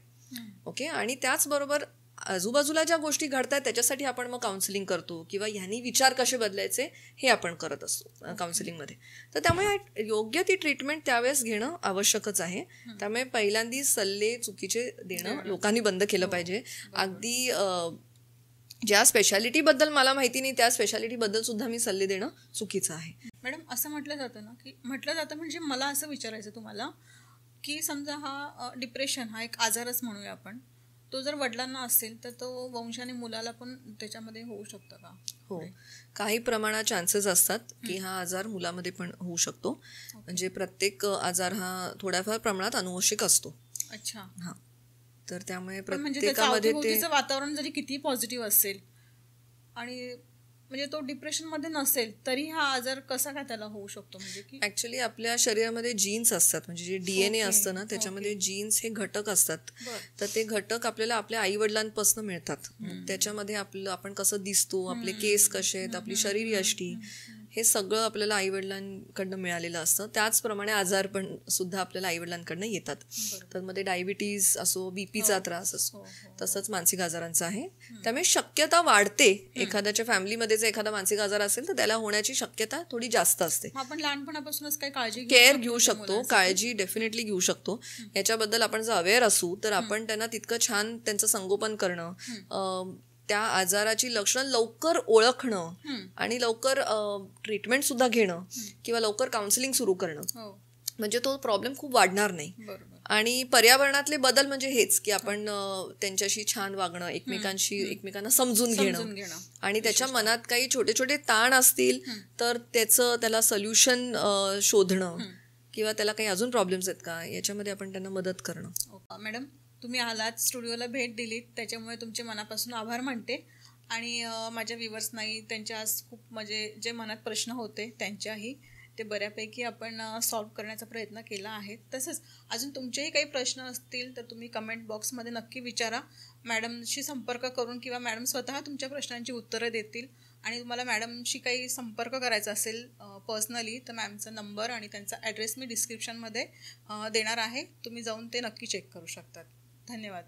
ओके. आणि त्याचबरोबर आजूबाजूला ज्या गोष्टी घडतात त्याच्यासाठी आपण मग काउन्सिलिंग करतो, किंवा ह्यांनी विचार कसे बदलायचे हे आपण करत असतो काउन्सिलिंगमध्ये. तर त्यामुळे योग्य ती ट्रीटमेंट त्यावेळेस घेणं आवश्यकच आहे. त्यामुळे पहिल्यांदा सल्ले चुकीचे देणं लोकांनी बंद केलं पाहिजे. अगदी ज्या स्पेशालिटीबद्दल मला माहिती नाही त्या स्पेशालिटीबद्दल सुद्धा मी सल्ले देणं चुकीचं आहे. मॅडम, असं म्हटलं जातं ना, की म्हटलं जातं म्हणजे मला असं विचारायचं तुम्हाला की समजा हा डिप्रेशन हा एक आजारच म्हणूया आपण, तो जर वडिलांना असेल तर तो वंशाने मुलाला पण त्याच्यामध्ये होऊ शकतो का? हो, काही प्रमाणात चान्सेस असतात की हा आजार मुलामध्ये पण होऊ शकतो. म्हणजे प्रत्येक आजार हा थोड्याफार प्रमाणात अनुवंशिक असतो. अच्छा. हा, तर त्यामुळे प्रत्येकामध्ये ते वातावरण जरी किती पॉझिटिव्ह असेल आणि म्हणजे तो डिप्रेशनमध्ये नसेल तरी हा आजार कसा काय त्याला होऊ शकतो? म्हणजे की ऍक्च्युली आपल्या शरीरामध्ये जीन्स असतात, म्हणजे जे DNA असतं ना त्याच्यामध्ये जीन्स हे घटक असतात. तर ते घटक आपल्याला आपल्या आई वडिलांपासून मिळतात. त्याच्यामध्ये आपण कसं दिसतो, आपले केस कसे आहेत, आपली शरीरयष्टी, हे सगळं आपल्याला आई वडिलांकडनं मिळालेलं असतं. त्याचप्रमाणे आजार पण सुद्धा आपल्याला आई वडिलांकडनं येतात. तर मध्ये डायबिटीज असो, बीपीचा त्रास असो, तसंच मानसिक आजारांचा आहे. त्यामुळे शक्यता वाढते. एखाद्याच्या फॅमिलीमध्ये जर एखादा मानसिक आजार असेल तर त्याला होण्याची शक्यता थोडी जास्त असते. आपण लहानपणापासूनच काही काळजी केअर घेऊ शकतो, काळजी डेफिनेटली घेऊ शकतो. याच्याबद्दल आपण जर अवेअर असू तर आपण त्यांना तितकं छान त्यांचं संगोपन करणं, त्या आजाराची लक्षणं लवकर ओळखणं आणि लवकर ट्रीटमेंट सुद्धा घेणं किंवा लवकर काउन्सिलिंग सुरू करणं, म्हणजे तो प्रॉब्लेम खूप वाढणार नाही. आणि पर्यावरणातले बदल म्हणजे हेच की आपण त्यांच्याशी छान वागणं, एकमेकांना समजून घेणं, आणि त्याच्या मनात काही छोटे छोटे ताण असतील तर त्याला सोल्युशन शोधणं, किंवा त्याला काही अजून प्रॉब्लेम्स आहेत का याच्यामध्ये आपण त्यांना मदत करणं. मॅडम, तुम्ही आलात, स्टुडिओला भेट दिलीत, त्याच्यामुळे तुमचे मनापासून आभार मानते. आणि माझ्या व्ह्युअर्सनाही त्यांच्या आज खूप म्हणजे जे मनात प्रश्न होते त्यांच्याही ते बऱ्यापैकी आपण सॉल्व करण्याचा प्रयत्न केला आहे. तसंच अजून तुमचेही काही प्रश्न असतील तर तुम्ही कमेंट बॉक्समध्ये नक्की विचारा. मॅडमशी संपर्क करून किंवा मॅडम स्वतः तुमच्या प्रश्नांची उत्तरं देतील. आणि तुम्हाला मॅडमशी काही संपर्क करायचा असेल पर्सनली तर मॅमचा नंबर आणि त्यांचा ॲड्रेस मी डिस्क्रिप्शनमध्ये देणार आहे. तुम्ही जाऊन ते नक्की चेक करू शकतात. धन्यवाद.